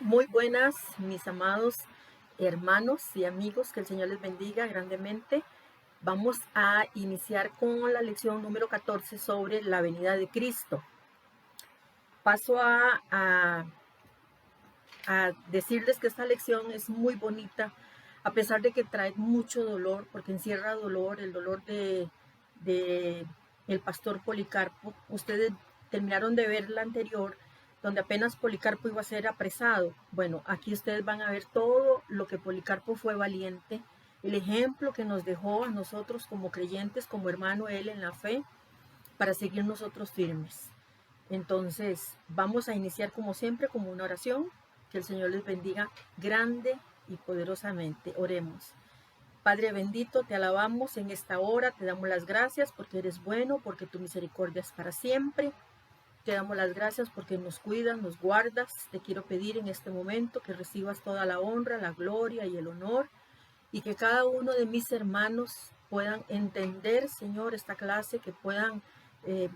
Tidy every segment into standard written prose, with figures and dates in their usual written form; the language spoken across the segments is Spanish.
Muy buenas, mis amados hermanos y amigos, que el Señor les bendiga grandemente. Vamos a iniciar con la lección número 14 sobre la venida de Cristo. Paso a decirles que esta lección es muy bonita, a pesar de que trae mucho dolor, porque encierra dolor, el dolor de el pastor Policarpo. Ustedes terminaron de ver la anterior, donde apenas Policarpo iba a ser apresado. Bueno, aquí ustedes van a ver todo lo que Policarpo fue valiente, el ejemplo que nos dejó a nosotros como creyentes, como hermano él en la fe, para seguir nosotros firmes. Entonces, vamos a iniciar como siempre como una oración. Que el Señor les bendiga grande y poderosamente. Oremos. Padre bendito, te alabamos en esta hora, te damos las gracias porque eres bueno, porque tu misericordia es para siempre. Te damos las gracias porque nos cuidas, nos guardas. Te quiero pedir en este momento que recibas toda la honra, la gloria y el honor, y que cada uno de mis hermanos puedan entender, Señor, esta clase, que puedan eh,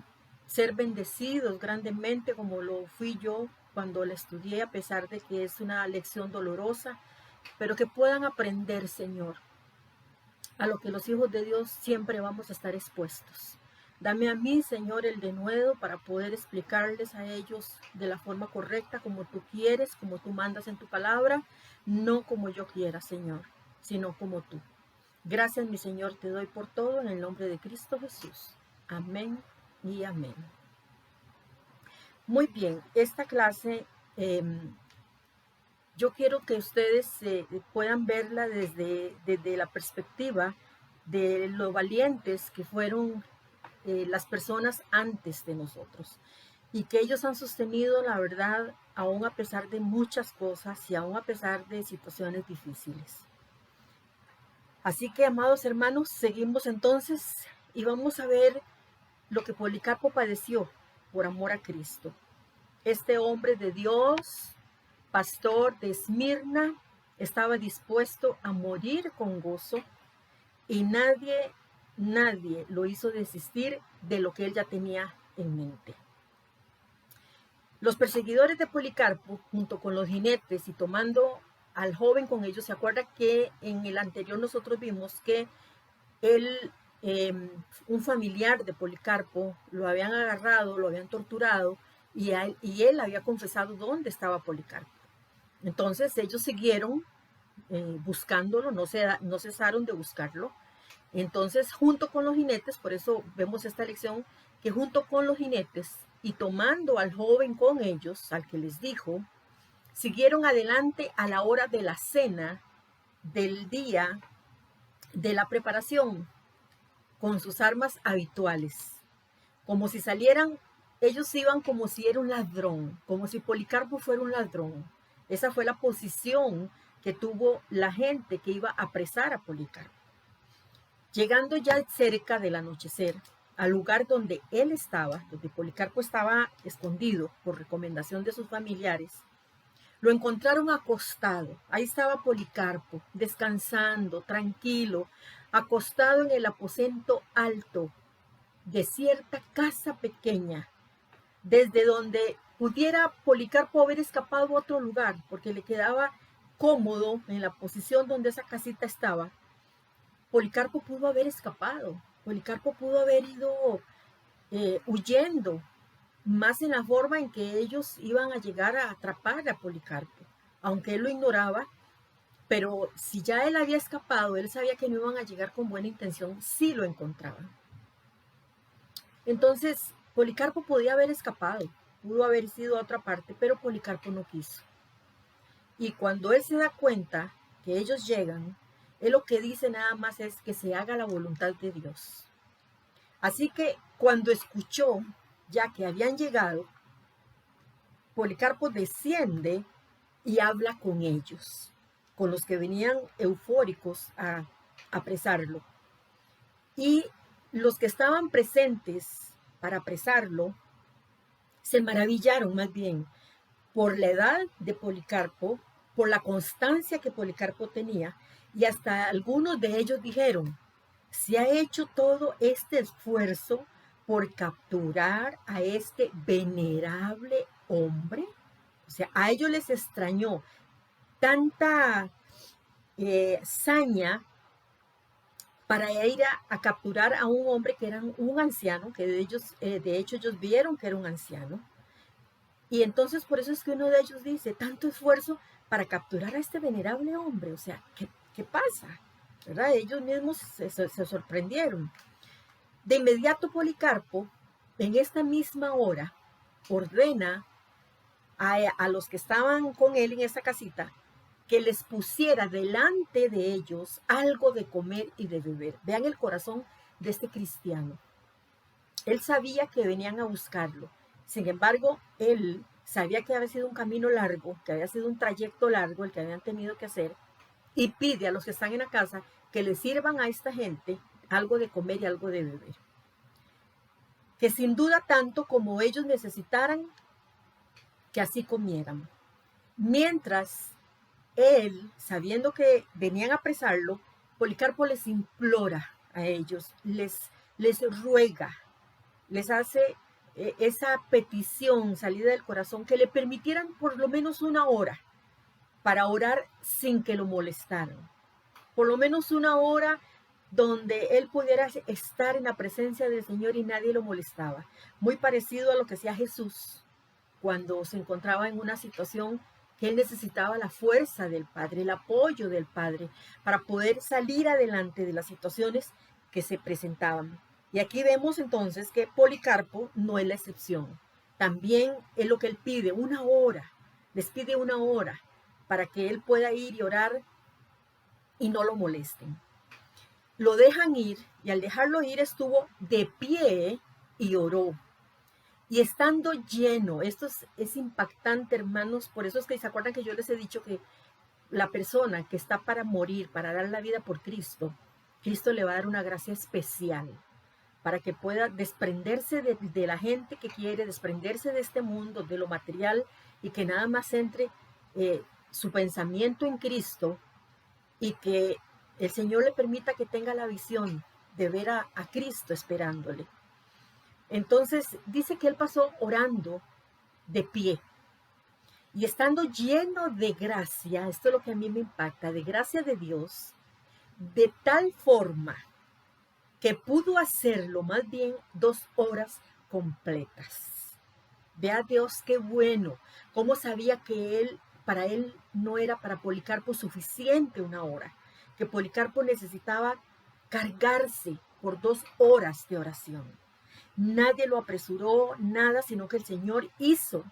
ser bendecidos grandemente como lo fui yo cuando la estudié, a pesar de que es una lección dolorosa, pero que puedan aprender, Señor, a lo que los hijos de Dios siempre vamos a estar expuestos. Dame a mí, Señor, el denuedo para poder explicarles a ellos de la forma correcta, como tú quieres, como tú mandas en tu palabra, no como yo quiera, Señor, sino como tú. Gracias, mi Señor, te doy por todo en el nombre de Cristo Jesús. Amén y amén. Muy bien, esta clase eh, yo quiero que ustedes puedan verla desde la perspectiva de lo valientes que fueron las personas antes de nosotros, y que ellos han sostenido la verdad aún a pesar de muchas cosas y aún a pesar de situaciones difíciles. Así que, amados hermanos, seguimos entonces y vamos a ver lo que Policarpo padeció por amor a Cristo. Este hombre de Dios, pastor de Esmirna, estaba dispuesto a morir con gozo, y nadie lo hizo desistir de lo que él ya tenía en mente. Los perseguidores de Policarpo, junto con los jinetes y tomando al joven con ellos, se acuerda que en el anterior nosotros vimos que él, un familiar de Policarpo, lo habían agarrado, lo habían torturado, y él había confesado dónde estaba Policarpo. Entonces ellos siguieron buscándolo, no cesaron de buscarlo. Entonces, junto con los jinetes, por eso vemos esta lección, que junto con los jinetes y tomando al joven con ellos, al que les dijo, siguieron adelante a la hora de la cena del día de la preparación, con sus armas habituales. Como si salieran, ellos iban como si era un ladrón, como si Policarpo fuera un ladrón. Esa fue la posición que tuvo la gente que iba a apresar a Policarpo. Llegando ya cerca del anochecer, al lugar donde él estaba, donde Policarpo estaba escondido por recomendación de sus familiares, lo encontraron acostado. Ahí estaba Policarpo, descansando, tranquilo, acostado en el aposento alto de cierta casa pequeña, desde donde pudiera Policarpo haber escapado a otro lugar, porque le quedaba cómodo en la posición donde esa casita estaba. Policarpo pudo haber escapado, Policarpo pudo haber ido huyendo, más en la forma en que ellos iban a llegar a atrapar a Policarpo, aunque él lo ignoraba. Pero si ya él había escapado, él sabía que no iban a llegar con buena intención si lo encontraban. Entonces, Policarpo podía haber escapado, pudo haber sido a otra parte, pero Policarpo no quiso. Y cuando él se da cuenta que ellos llegan, él lo que dice nada más es que se haga la voluntad de Dios. Así que cuando escuchó ya que habían llegado, Policarpo desciende y habla con ellos, con los que venían eufóricos a apresarlo. Y los que estaban presentes para apresarlo se maravillaron más bien por la edad de Policarpo, por la constancia que Policarpo tenía, y hasta algunos de ellos dijeron: se ha hecho todo este esfuerzo por capturar a este venerable hombre. O sea, a ellos les extrañó tanta saña para ir a capturar a un hombre que era un anciano, que de hecho ellos vieron que era un anciano. Y entonces por eso es que uno de ellos dice, tanto esfuerzo para capturar a este venerable hombre. O sea, ¿qué pasa? ¿Verdad? Ellos mismos se sorprendieron. De inmediato Policarpo, en esta misma hora, ordena a los que estaban con él en esa casita que les pusiera delante de ellos algo de comer y de beber. Vean el corazón de este cristiano. Él sabía que venían a buscarlo. Sin embargo, él sabía que había sido un camino largo, que había sido un trayecto largo el que habían tenido que hacer, y pide a los que están en la casa que les sirvan a esta gente algo de comer y algo de beber. Que sin duda tanto como ellos necesitaran, que así comieran. Mientras él, sabiendo que venían a apresarlo, Policarpo les implora a ellos, les ruega, les hace esa petición salida del corazón, que le permitieran por lo menos una hora para orar sin que lo molestaran. Por lo menos una hora donde él pudiera estar en la presencia del Señor y nadie lo molestaba. Muy parecido a lo que hacía Jesús cuando se encontraba en una situación que él necesitaba la fuerza del Padre, el apoyo del Padre, para poder salir adelante de las situaciones que se presentaban. Y aquí vemos entonces que Policarpo no es la excepción. También es lo que él pide, una hora. Les pide una hora para que él pueda ir y orar y no lo molesten. Lo dejan ir y al dejarlo ir estuvo de pie y oró. Y estando lleno, esto es impactante, hermanos, por eso es que se acuerdan que yo les he dicho que la persona que está para morir, para dar la vida por Cristo, Cristo le va a dar una gracia especial para que pueda desprenderse de la gente que quiere, desprenderse de este mundo, de lo material, y que nada más entre su pensamiento en Cristo, y que el Señor le permita que tenga la visión de ver a Cristo esperándole. Entonces dice que él pasó orando de pie y estando lleno de gracia, esto es lo que a mí me impacta, de gracia de Dios, de tal forma que pudo hacerlo más bien 2 horas completas. Vea Dios qué bueno, cómo sabía que para él no era para Policarpo suficiente una hora, que Policarpo necesitaba cargarse por 2 horas de oración. Nadie lo apresuró, nada, sino que el Señor hizo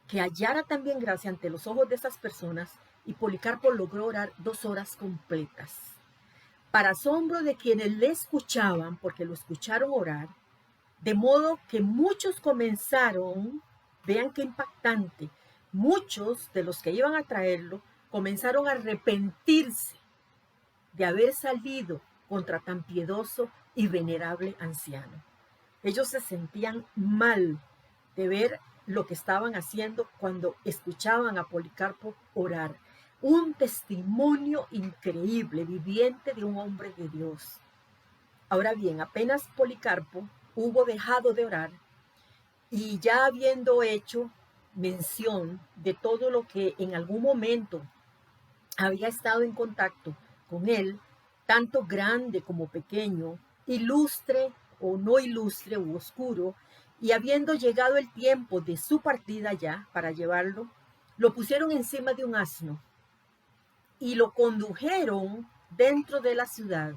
que hallara también gracia ante los ojos de esas personas, y Policarpo logró orar 2 horas completas. Para asombro de quienes le escuchaban, porque lo escucharon orar, de modo que muchos comenzaron, vean qué impactante, muchos de los que iban a traerlo comenzaron a arrepentirse de haber salido contra tan piedoso y venerable anciano. Ellos se sentían mal de ver lo que estaban haciendo cuando escuchaban a Policarpo orar. Un testimonio increíble, viviente de un hombre de Dios. Ahora bien, apenas Policarpo hubo dejado de orar y ya habiendo hecho mención de todo lo que en algún momento había estado en contacto con él, tanto grande como pequeño, ilustre o no ilustre u oscuro, y habiendo llegado el tiempo de su partida ya para llevarlo, lo pusieron encima de un asno y lo condujeron dentro de la ciudad,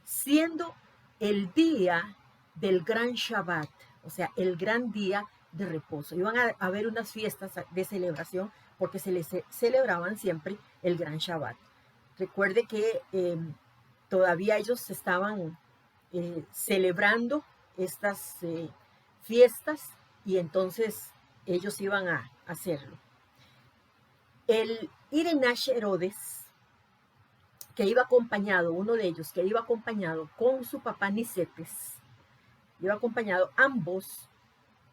siendo el día del gran Shabbat, o sea, el gran día de reposo. Iban a haber unas fiestas de celebración porque se les celebraban siempre el gran Shabbat. Recuerde que todavía ellos estaban celebrando estas fiestas, y entonces ellos iban a hacerlo. El Irenash Herodes, que iba acompañado, uno de ellos que iba acompañado con su papá Nicetes, iba acompañado, ambos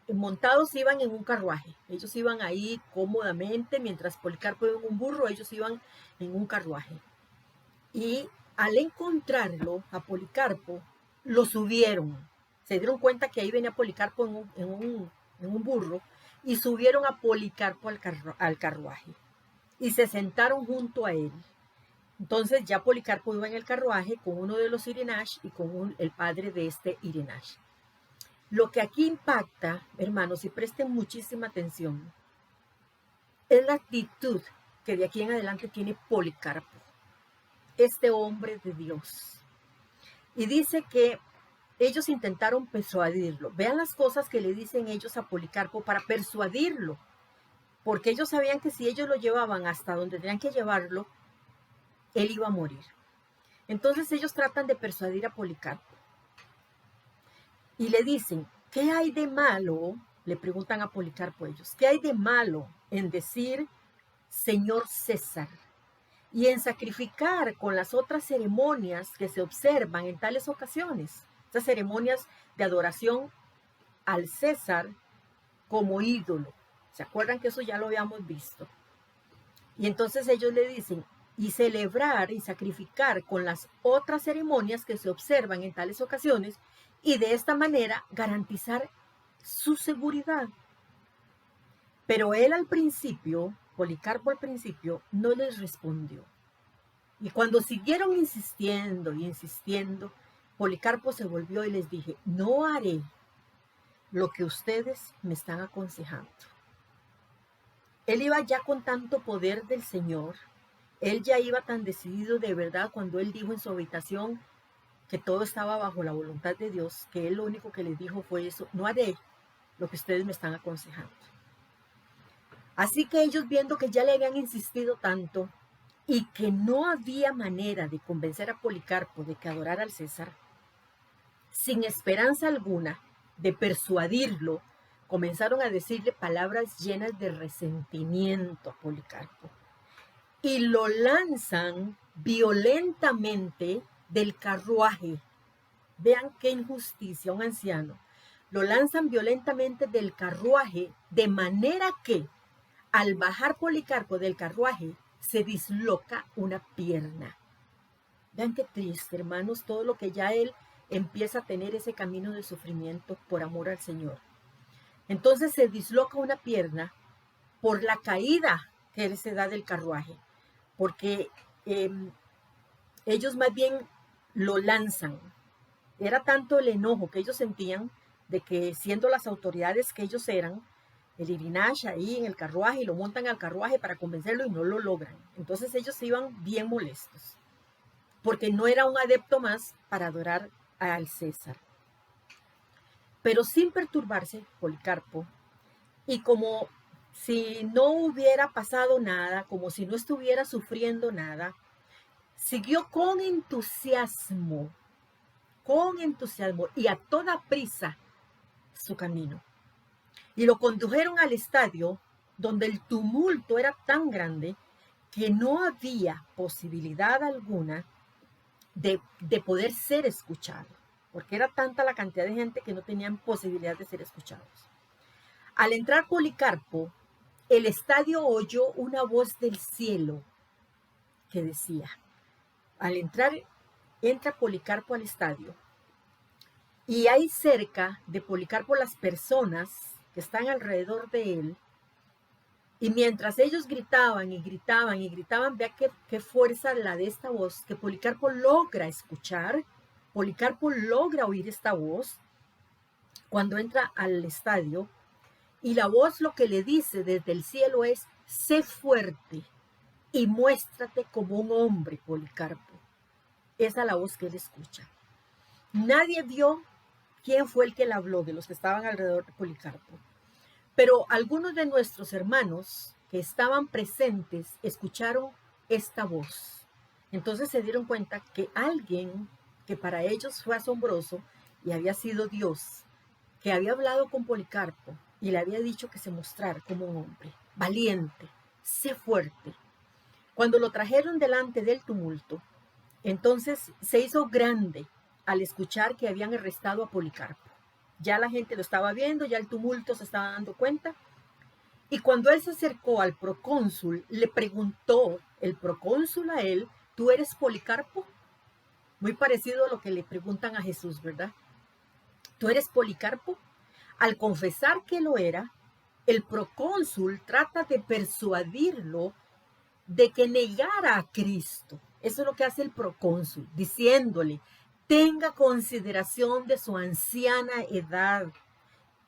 montados iban en un carruaje. Ellos iban ahí cómodamente, mientras Policarpo iba en un burro, ellos iban en un carruaje. Y al encontrarlo, a Policarpo, lo subieron. Se dieron cuenta que ahí venía Policarpo en un burro, y subieron a Policarpo al carruaje y se sentaron junto a él. Entonces ya Policarpo iba en el carruaje con uno de los Irinash y con el padre de este Irinash. Lo que aquí impacta, hermanos, y presten muchísima atención, es la actitud que de aquí en adelante tiene Policarpo, este hombre de Dios. Y dice que ellos intentaron persuadirlo. Vean las cosas que le dicen ellos a Policarpo para persuadirlo, porque ellos sabían que si ellos lo llevaban hasta donde tenían que llevarlo, él iba a morir. Entonces ellos tratan de persuadir a Policarpo y le dicen, ¿qué hay de malo? Le preguntan a Policarpo ellos, ¿qué hay de malo en decir Señor César y en sacrificar con las otras ceremonias que se observan en tales ocasiones? Estas ceremonias de adoración al César como ídolo. ¿Se acuerdan que eso ya lo habíamos visto? Y entonces ellos le dicen, y celebrar y sacrificar con las otras ceremonias que se observan en tales ocasiones, y de esta manera garantizar su seguridad. Pero él al principio, Policarpo al principio, no les respondió. Y cuando siguieron insistiendo y insistiendo, Policarpo se volvió y les dije, no haré lo que ustedes me están aconsejando. Él iba ya con tanto poder del Señor, él ya iba tan decidido de verdad cuando él dijo en su habitación que todo estaba bajo la voluntad de Dios, que él lo único que les dijo fue eso, no haré lo que ustedes me están aconsejando. Así que ellos viendo que ya le habían insistido tanto y que no había manera de convencer a Policarpo de que adorara al César, sin esperanza alguna de persuadirlo, comenzaron a decirle palabras llenas de resentimiento a Policarpo y lo lanzan violentamente del carruaje. Vean qué injusticia, un anciano. Lo lanzan violentamente del carruaje, de manera que al bajar Policarpo del carruaje se disloca una pierna. Vean qué triste, hermanos, todo lo que ya él empieza a tener ese camino de sufrimiento por amor al Señor. Entonces se disloca una pierna por la caída que él se da del carruaje, porque ellos más bien lo lanzan. Era tanto el enojo que ellos sentían de que siendo las autoridades que ellos eran, el Irinash ahí en el carruaje y lo montan al carruaje para convencerlo y no lo logran. Entonces ellos se iban bien molestos, porque no era un adepto más para adorar al César. Pero sin perturbarse, Policarpo, y como si no hubiera pasado nada, como si no estuviera sufriendo nada, siguió con entusiasmo y a toda prisa su camino. Y lo condujeron al estadio, donde el tumulto era tan grande que no había posibilidad alguna de poder ser escuchado, porque era tanta la cantidad de gente que no tenían posibilidad de ser escuchados. Al entrar Policarpo, el estadio oyó una voz del cielo que decía, al entrar, entra Policarpo al estadio, y hay cerca de Policarpo las personas que están alrededor de él, y mientras ellos gritaban y gritaban y gritaban, vea qué fuerza la de esta voz, que Policarpo logra escuchar, Policarpo logra oír esta voz cuando entra al estadio, y la voz lo que le dice desde el cielo es, sé fuerte y muéstrate como un hombre, Policarpo. Esa es la voz que él escucha. Nadie vio quién fue el que le habló de los que estaban alrededor de Policarpo. Pero algunos de nuestros hermanos que estaban presentes escucharon esta voz. Entonces se dieron cuenta que alguien que para ellos fue asombroso y había sido Dios, que había hablado con Policarpo y le había dicho que se mostrara como un hombre valiente, sé fuerte. Cuando lo trajeron delante del tumulto, entonces se hizo grande al escuchar que habían arrestado a Policarpo. Ya la gente lo estaba viendo, ya el tumulto se estaba dando cuenta. Y cuando él se acercó al procónsul, le preguntó el procónsul a él, ¿tú eres Policarpo? Muy parecido a lo que le preguntan a Jesús, ¿verdad? ¿Tú eres Policarpo? Al confesar que lo era, el procónsul trata de persuadirlo de que negara a Cristo. Eso es lo que hace el procónsul, diciéndole, tenga consideración de su anciana edad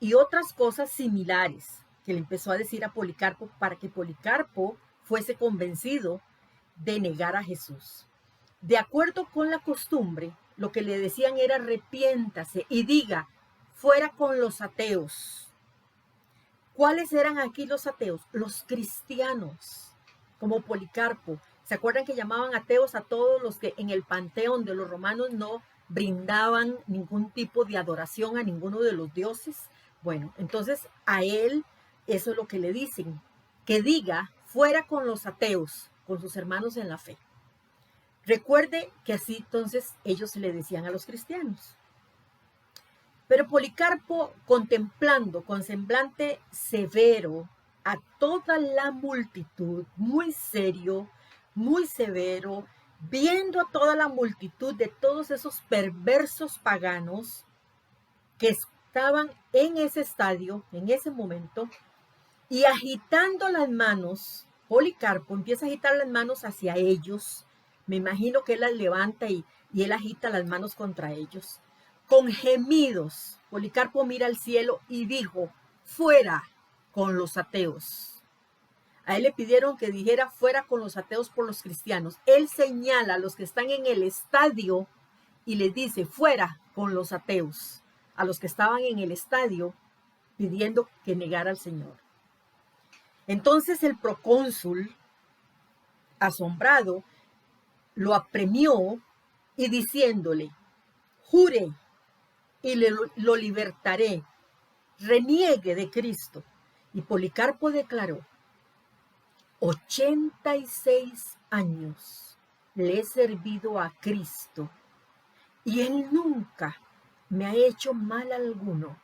y otras cosas similares que le empezó a decir a Policarpo para que Policarpo fuese convencido de negar a Jesús. De acuerdo con la costumbre, lo que le decían era arrepiéntase y diga, fuera con los ateos. ¿Cuáles eran aquí los ateos? Los cristianos, como Policarpo. ¿Se acuerdan que llamaban ateos a todos los que en el panteón de los romanos no brindaban ningún tipo de adoración a ninguno de los dioses? Bueno, entonces a él eso es lo que le dicen, que diga, fuera con los ateos, con sus hermanos en la fe. Recuerde que así entonces ellos le decían a los cristianos. Pero Policarpo, contemplando con semblante severo a toda la multitud, muy serio, muy severo, viendo a toda la multitud de todos esos perversos paganos que estaban en ese estadio, en ese momento, y agitando las manos, Policarpo empieza a agitar las manos hacia ellos. Me imagino que él las levanta y él agita las manos contra ellos. Con gemidos, Policarpo mira al cielo y dijo, fuera con los ateos. A él le pidieron que dijera fuera con los ateos por los cristianos. Él señala a los que están en el estadio y les dice fuera con los ateos, a los que estaban en el estadio pidiendo que negara al Señor. Entonces el procónsul, asombrado, lo apremió y diciéndole, jure y lo libertaré, reniegue de Cristo. Y Policarpo declaró, 86 años le he servido a Cristo y él nunca me ha hecho mal alguno.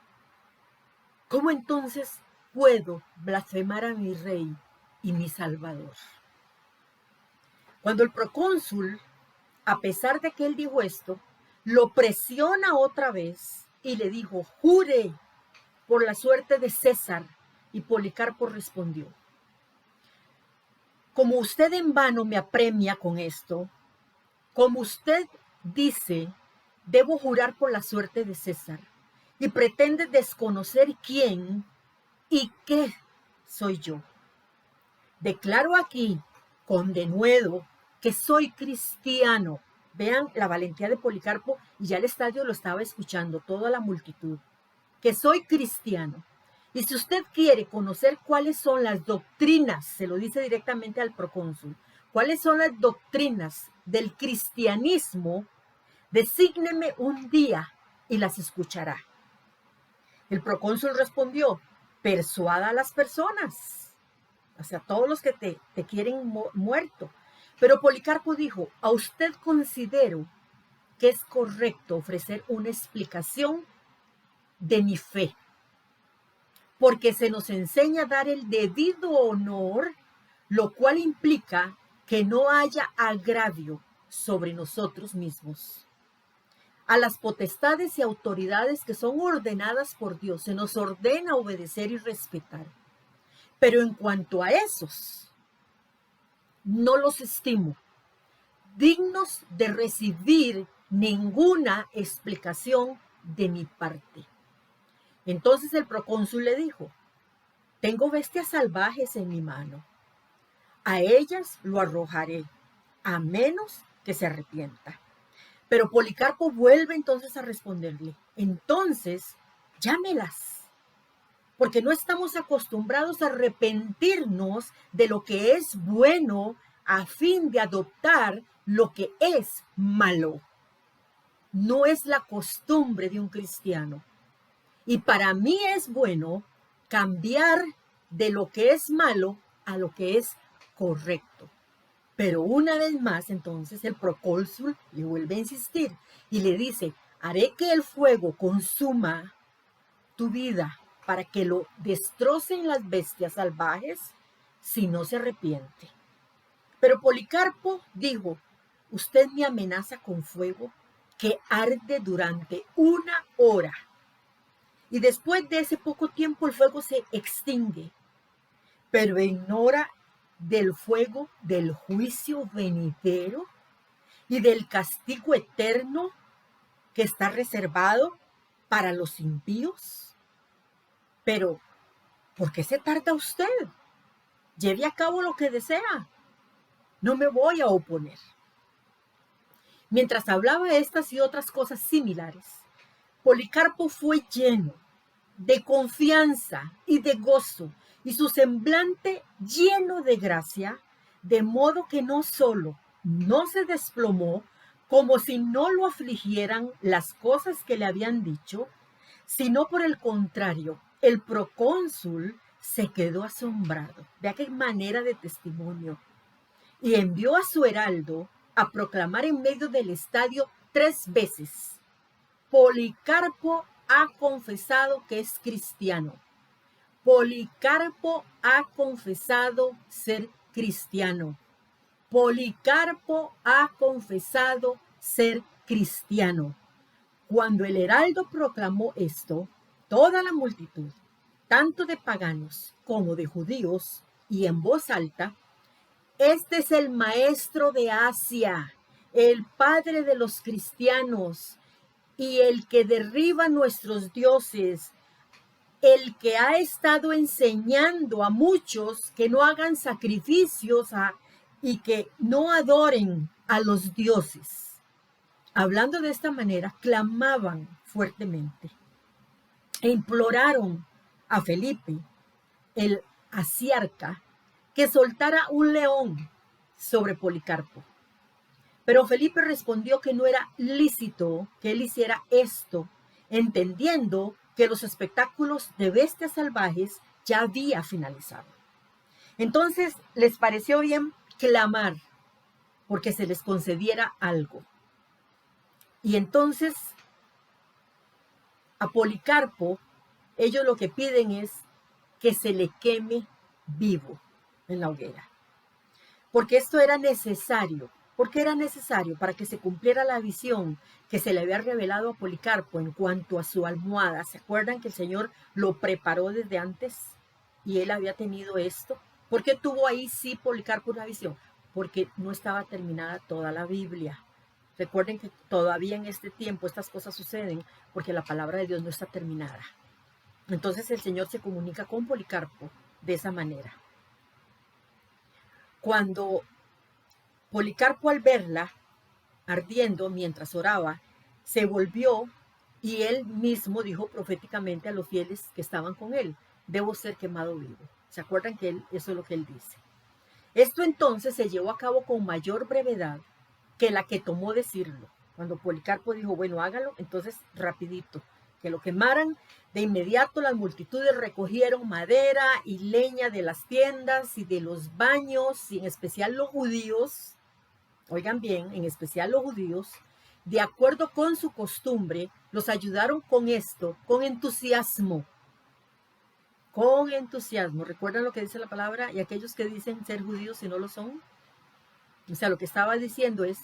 ¿Cómo entonces puedo blasfemar a mi rey y mi salvador? Cuando el procónsul, a pesar de que él dijo esto, lo presiona otra vez y le dijo, jure por la suerte de César. Y Policarpo respondió, como usted en vano me apremia con esto, como usted dice, debo jurar por la suerte de César y pretende desconocer quién y qué soy yo. Declaro aquí, con denuedo, que soy cristiano. Vean la valentía de Policarpo y ya el estadio lo estaba escuchando, toda la multitud. Que soy cristiano. Y si usted quiere conocer cuáles son las doctrinas, se lo dice directamente al procónsul, cuáles son las doctrinas del cristianismo, desígneme un día y las escuchará. El procónsul respondió, persuada a las personas, o sea, todos los que te quieren muerto. Pero Policarpo dijo, a usted considero que es correcto ofrecer una explicación de mi fe, porque se nos enseña a dar el debido honor, lo cual implica que no haya agravio sobre nosotros mismos. A las potestades y autoridades que son ordenadas por Dios, se nos ordena obedecer y respetar. Pero en cuanto a esos, no los estimo dignos de recibir ninguna explicación de mi parte. Entonces el procónsul le dijo, tengo bestias salvajes en mi mano. A ellas lo arrojaré, a menos que se arrepienta. Pero Policarpo vuelve entonces a responderle, entonces llámelas, porque no estamos acostumbrados a arrepentirnos de lo que es bueno a fin de adoptar lo que es malo. No es la costumbre de un cristiano. Y para mí es bueno cambiar de lo que es malo a lo que es correcto. Pero una vez más, entonces, el procónsul le vuelve a insistir y le dice, haré que el fuego consuma tu vida para que lo destrocen las bestias salvajes si no se arrepiente. Pero Policarpo dijo, usted me amenaza con fuego que arde durante 1 hora y después de ese poco tiempo el fuego se extingue, pero en hora del fuego del juicio venidero y del castigo eterno que está reservado para los impíos. Pero, ¿por qué se tarda usted? Lleve a cabo lo que desea. No me voy a oponer. Mientras hablaba estas y otras cosas similares, Policarpo fue lleno de confianza y de gozo, y su semblante lleno de gracia, de modo que no solo no se desplomó, como si no lo afligieran las cosas que le habían dicho, sino por el contrario, el procónsul se quedó asombrado. Vea qué manera de testimonio. Y envió a su heraldo a proclamar en medio del estadio 3 veces: Policarpo ha confesado que es cristiano. Policarpo ha confesado ser cristiano. Policarpo ha confesado ser cristiano. Cuando el heraldo proclamó esto, toda la multitud, tanto de paganos como de judíos, y en voz alta: este es el maestro de Asia, el padre de los cristianos, y el que derriba nuestros dioses, el que ha estado enseñando a muchos que no hagan sacrificios y que no adoren a los dioses. Hablando de esta manera, clamaban fuertemente e imploraron a Felipe, el asiarca, que soltara un león sobre Policarpo. Pero Felipe respondió que no era lícito que él hiciera esto, entendiendo que los espectáculos de bestias salvajes ya había finalizado. Entonces les pareció bien clamar porque se les concediera algo. Y entonces a Policarpo, ellos lo que piden es que se le queme vivo en la hoguera. Porque esto era necesario. Porque era necesario para que se cumpliera la visión que se le había revelado a Policarpo en cuanto a su almohada. ¿Se acuerdan que el Señor lo preparó desde antes? Y él había tenido esto. ¿Por qué tuvo ahí sí Policarpo una visión? Porque no estaba terminada toda la Biblia. Recuerden que todavía en este tiempo estas cosas suceden porque la palabra de Dios no está terminada. Entonces el Señor se comunica con Policarpo de esa manera. Cuando Policarpo, al verla ardiendo mientras oraba, se volvió y él mismo dijo proféticamente a los fieles que estaban con él: debo ser quemado vivo. ¿Se acuerdan que eso es lo que él dice? Esto entonces se llevó a cabo con mayor brevedad que la que tomó decirlo. Cuando Policarpo dijo, bueno, hágalo, entonces rapidito, que lo quemaran. De inmediato las multitudes recogieron madera y leña de las tiendas y de los baños, y en especial los judíos, oigan bien, en especial los judíos, de acuerdo con su costumbre, los ayudaron con esto, con entusiasmo. Con entusiasmo. ¿Recuerdan lo que dice la palabra? Y aquellos que dicen ser judíos y no lo son. O sea, lo que estaba diciendo es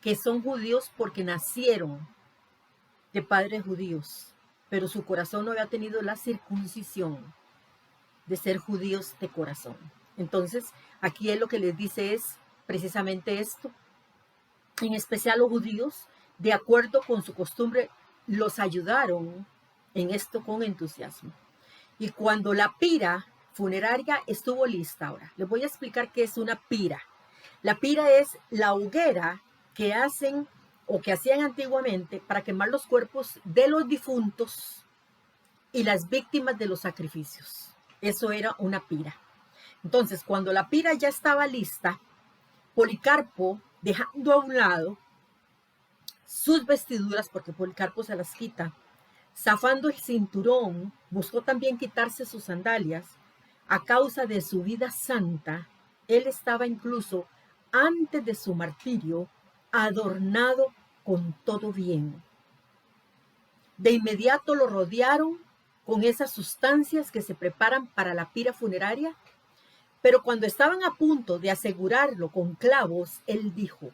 que son judíos porque nacieron de padres judíos, pero su corazón no había tenido la circuncisión de ser judíos de corazón. Entonces, aquí él lo que les dice es precisamente esto. En especial los judíos, de acuerdo con su costumbre, los ayudaron en esto con entusiasmo. Y cuando la pira funeraria estuvo lista, ahora les voy a explicar qué es una pira. La pira es la hoguera que hacen o que hacían antiguamente para quemar los cuerpos de los difuntos y las víctimas de los sacrificios. Eso era una pira. Entonces, cuando la pira ya estaba lista, Policarpo, dejando a un lado sus vestiduras, porque Policarpo se las quita, zafando el cinturón, buscó también quitarse sus sandalias. A causa de su vida santa, él estaba incluso antes de su martirio adornado con todo bien. De inmediato lo rodearon con esas sustancias que se preparan para la pira funeraria, pero cuando estaban a punto de asegurarlo con clavos, él dijo,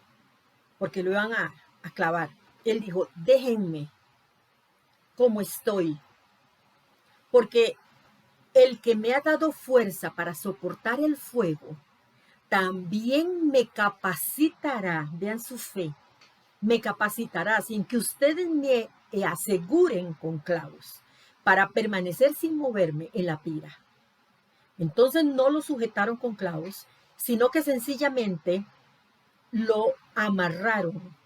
porque lo iban a clavar, él dijo, déjenme como estoy, porque el que me ha dado fuerza para soportar el fuego, también me capacitará, vean su fe, me capacitará sin que ustedes me aseguren con clavos para permanecer sin moverme en la pira. Entonces no lo sujetaron con clavos, sino que sencillamente lo amarraron.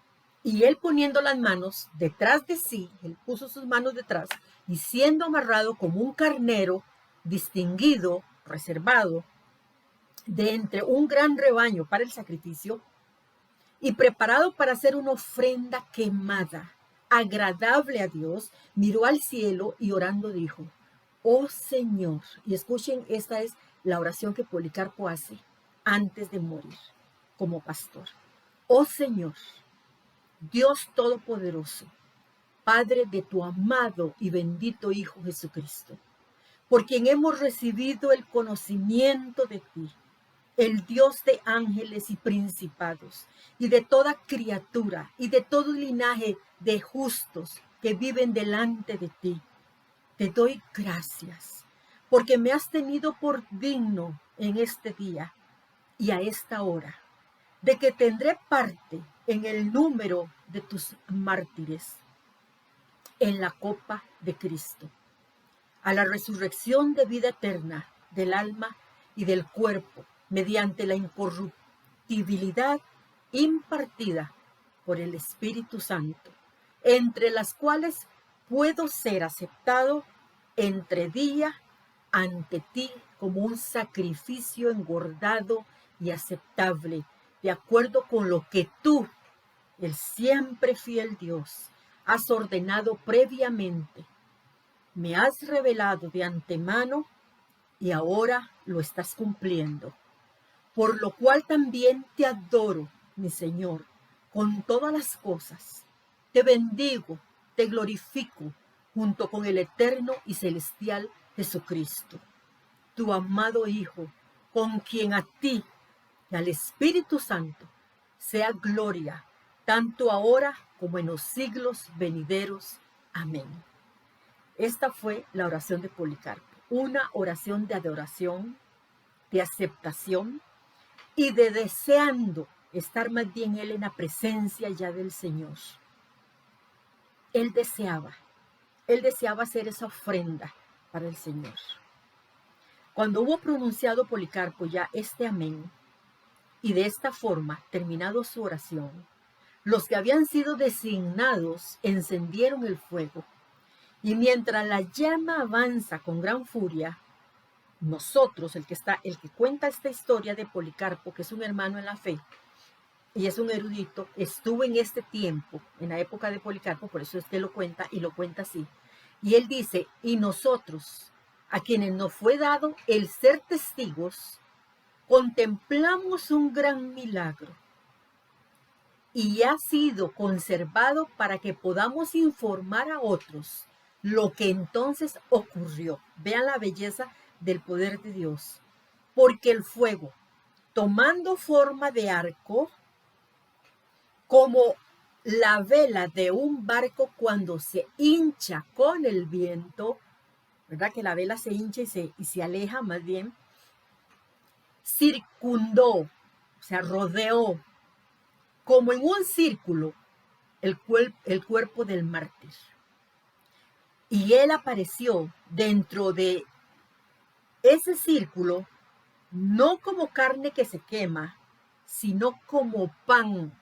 Y él poniendo las manos detrás de sí, él puso sus manos detrás, y siendo amarrado como un carnero distinguido, reservado, de entre un gran rebaño para el sacrificio, y preparado para hacer una ofrenda quemada, agradable a Dios, miró al cielo y orando dijo, oh Señor, y escuchen, esta es la oración que Policarpo hace antes de morir como pastor. Oh Señor, Dios Todopoderoso, Padre de tu amado y bendito Hijo Jesucristo, por quien hemos recibido el conocimiento de ti, el Dios de ángeles y principados, y de toda criatura, y de todo linaje de justos que viven delante de ti. Te doy gracias, porque me has tenido por digno en este día y a esta hora, de que tendré parte en el número de tus mártires, en la copa de Cristo, a la resurrección de vida eterna del alma y del cuerpo, mediante la incorruptibilidad impartida por el Espíritu Santo, entre las cuales puedo ser aceptado entre día ante ti como un sacrificio engordado y aceptable, de acuerdo con lo que tú, el siempre fiel Dios, has ordenado previamente. Me has revelado de antemano y ahora lo estás cumpliendo. Por lo cual también te adoro, mi Señor, con todas las cosas. Te bendigo, te glorifico, junto con el eterno y celestial Jesucristo, tu amado Hijo, con quien a ti y al Espíritu Santo sea gloria, tanto ahora como en los siglos venideros. Amén. Esta fue la oración de Policarpo, una oración de adoración, de aceptación y de deseando estar más bien él en la presencia ya del Señor. Él deseaba hacer esa ofrenda para el Señor. Cuando hubo pronunciado Policarpo ya este amén, y de esta forma, terminado su oración, los que habían sido designados encendieron el fuego, y mientras la llama avanza con gran furia, nosotros, el que cuenta esta historia de Policarpo, que es un hermano en la fe, y es un erudito, estuvo en este tiempo, en la época de Policarpo, por eso es que lo cuenta, y lo cuenta así. Y él dice, y nosotros, a quienes nos fue dado el ser testigos, contemplamos un gran milagro, y ha sido conservado para que podamos informar a otros lo que entonces ocurrió. Vean la belleza del poder de Dios. Porque el fuego, tomando forma de arco, como la vela de un barco cuando se hincha con el viento, ¿verdad? Que la vela se hincha y se aleja más bien, circundó, o sea, rodeó, como en un círculo, el cuerpo del mártir. Y él apareció dentro de ese círculo, no como carne que se quema, sino como pan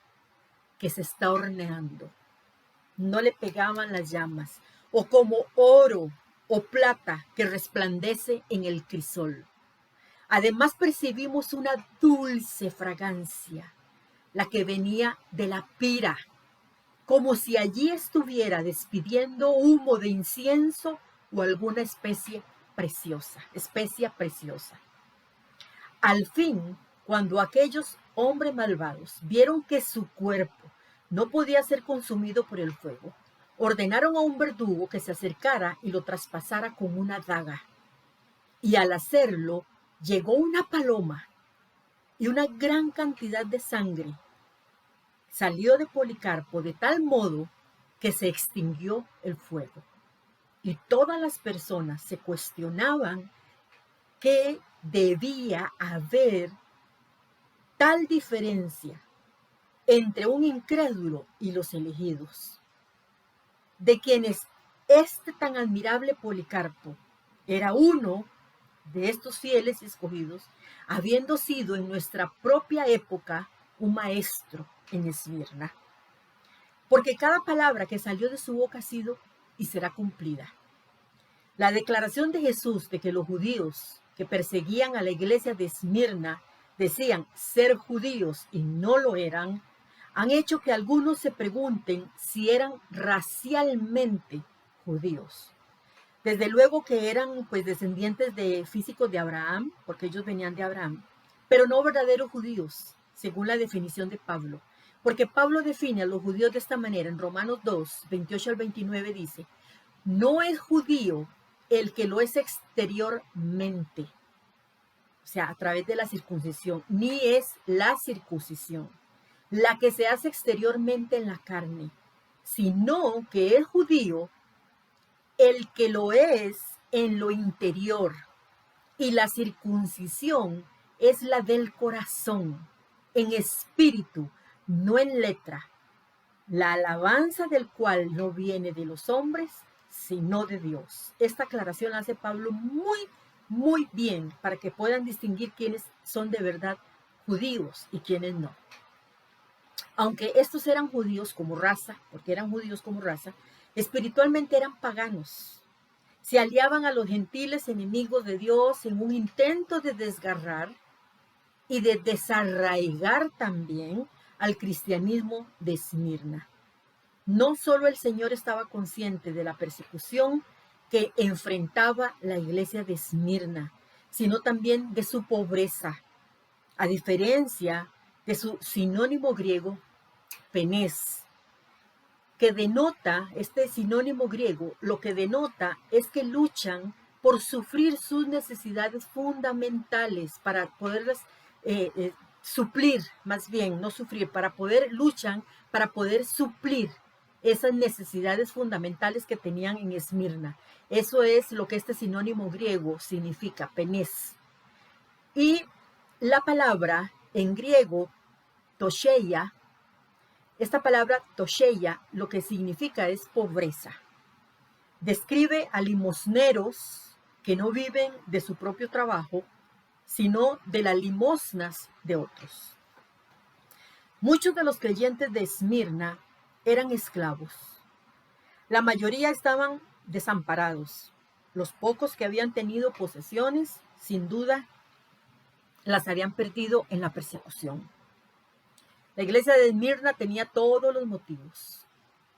que se está horneando. No le pegaban las llamas, o como oro o plata que resplandece en el crisol. Además percibimos una dulce fragancia, la que venía de la pira, como si allí estuviera despidiendo humo de incienso o alguna especia preciosa. Al fin, cuando aquellos hombres malvados vieron que su cuerpo no podía ser consumido por el fuego, ordenaron a un verdugo que se acercara y lo traspasara con una daga. Y al hacerlo, llegó una paloma y una gran cantidad de sangre salió de Policarpo de tal modo que se extinguió el fuego. Y todas las personas se cuestionaban que debía haber tal diferencia entre un incrédulo y los elegidos, de quienes este tan admirable Policarpo era uno de estos fieles escogidos, habiendo sido en nuestra propia época un maestro en Esmirna. Porque cada palabra que salió de su boca ha sido y será cumplida. La declaración de Jesús de que los judíos que perseguían a la iglesia de Esmirna decían ser judíos y no lo eran, han hecho que algunos se pregunten si eran racialmente judíos. Desde luego que eran pues descendientes de físicos de Abraham, porque ellos venían de Abraham, pero no verdaderos judíos, según la definición de Pablo. Porque Pablo define a los judíos de esta manera, en Romanos 2, 28 al 29 dice, no es judío el que lo es exteriormente, o sea, a través de la circuncisión, ni es la circuncisión, la que se hace exteriormente en la carne, sino que es judío el que lo es en lo interior, y la circuncisión es la del corazón, en espíritu, no en letra, la alabanza del cual no viene de los hombres, sino de Dios. Esta aclaración la hace Pablo muy bien para que puedan distinguir quiénes son de verdad judíos y quiénes no. Aunque estos eran judíos como raza, porque eran judíos como raza, espiritualmente eran paganos. Se aliaban a los gentiles enemigos de Dios en un intento de desgarrar y de desarraigar también al cristianismo de Esmirna. No solo el Señor estaba consciente de la persecución que enfrentaba la iglesia de Esmirna, sino también de su pobreza, a diferencia de su sinónimo griego, penés, que denota, este sinónimo griego, lo que denota es que luchan por sufrir sus necesidades fundamentales para poderlas suplir, más bien, no sufrir, luchan para poder suplir esas necesidades fundamentales que tenían en Esmirna. Eso es lo que este sinónimo griego significa, penés. Y la palabra en griego, tosheia, esta palabra tosheia lo que significa es pobreza. Describe a limosneros que no viven de su propio trabajo, sino de las limosnas de otros. Muchos de los creyentes de Esmirna eran esclavos. La mayoría estaban desamparados. Los pocos que habían tenido posesiones, sin duda, las habían perdido en la persecución. La iglesia de Esmirna tenía todos los motivos,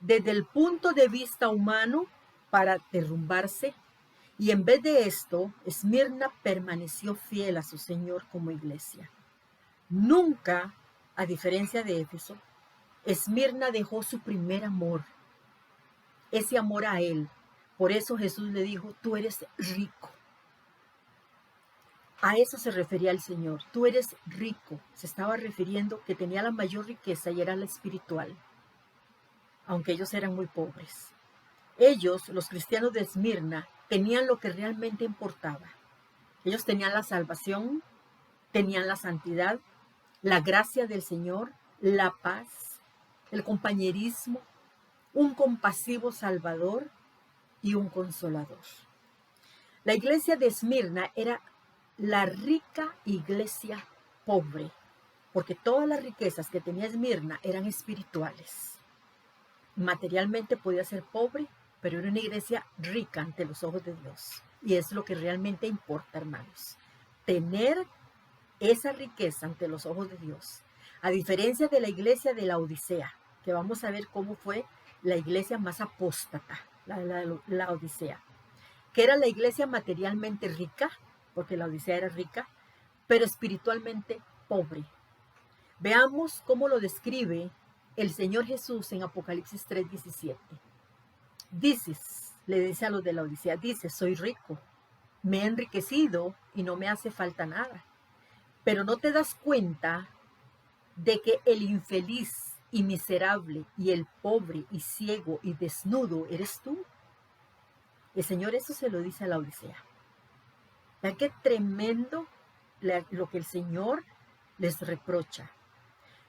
desde el punto de vista humano, para derrumbarse, y en vez de esto, Esmirna permaneció fiel a su Señor como iglesia. Nunca, a diferencia de Éfeso, Esmirna dejó su primer amor, ese amor a Él. Por eso Jesús le dijo, tú eres rico. A eso se refería el Señor, tú eres rico. Se estaba refiriendo que tenía la mayor riqueza y era la espiritual, aunque ellos eran muy pobres. Ellos, los cristianos de Esmirna, tenían lo que realmente importaba. Ellos tenían la salvación, tenían la santidad, la gracia del Señor, la paz, el compañerismo, un compasivo Salvador y un consolador. La iglesia de Esmirna era la rica iglesia pobre, porque todas las riquezas que tenía Esmirna eran espirituales. Materialmente podía ser pobre, pero era una iglesia rica ante los ojos de Dios. Y es lo que realmente importa, hermanos. Tener esa riqueza ante los ojos de Dios. A diferencia de la iglesia de la Odisea, que vamos a ver cómo fue la iglesia más apóstata, la Odisea, que era la iglesia materialmente rica, porque la Odisea era rica, pero espiritualmente pobre. Veamos cómo lo describe el Señor Jesús en Apocalipsis 3:17. Dices, le dice a los de la Odisea, dice, soy rico, me he enriquecido y no me hace falta nada. Pero no te das cuenta de que el infeliz y miserable y el pobre y ciego y desnudo eres tú. El Señor eso se lo dice a la Odisea. Vean qué tremendo lo que el Señor les reprocha.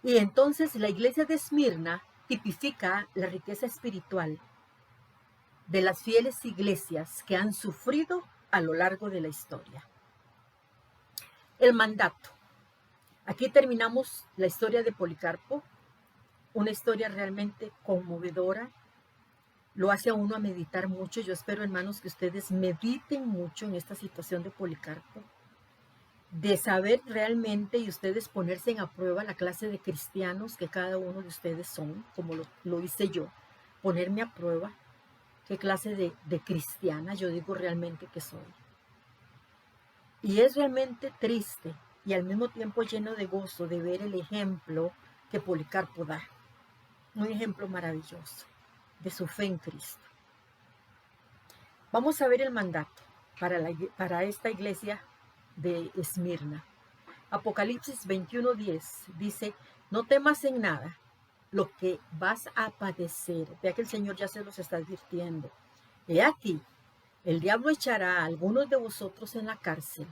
Y entonces la iglesia de Esmirna tipifica la riqueza espiritual de las fieles iglesias que han sufrido a lo largo de la historia. El mandato. Aquí terminamos la historia de Policarpo, una historia realmente conmovedora. Lo hace a uno a meditar mucho. Yo espero, hermanos, que ustedes mediten mucho en esta situación de Policarpo, de saber realmente y ustedes ponerse a prueba la clase de cristianos que cada uno de ustedes son, como lo hice yo, ponerme a prueba qué clase de cristiana yo digo realmente que soy. Y es realmente triste y al mismo tiempo lleno de gozo de ver el ejemplo que Policarpo da. Un ejemplo maravilloso de su fe en Cristo. Vamos a ver el mandato para esta iglesia de Esmirna. Apocalipsis 21:10 dice, no temas en nada lo que vas a padecer. Vea que el Señor ya se los está advirtiendo. He aquí, el diablo echará a algunos de vosotros en la cárcel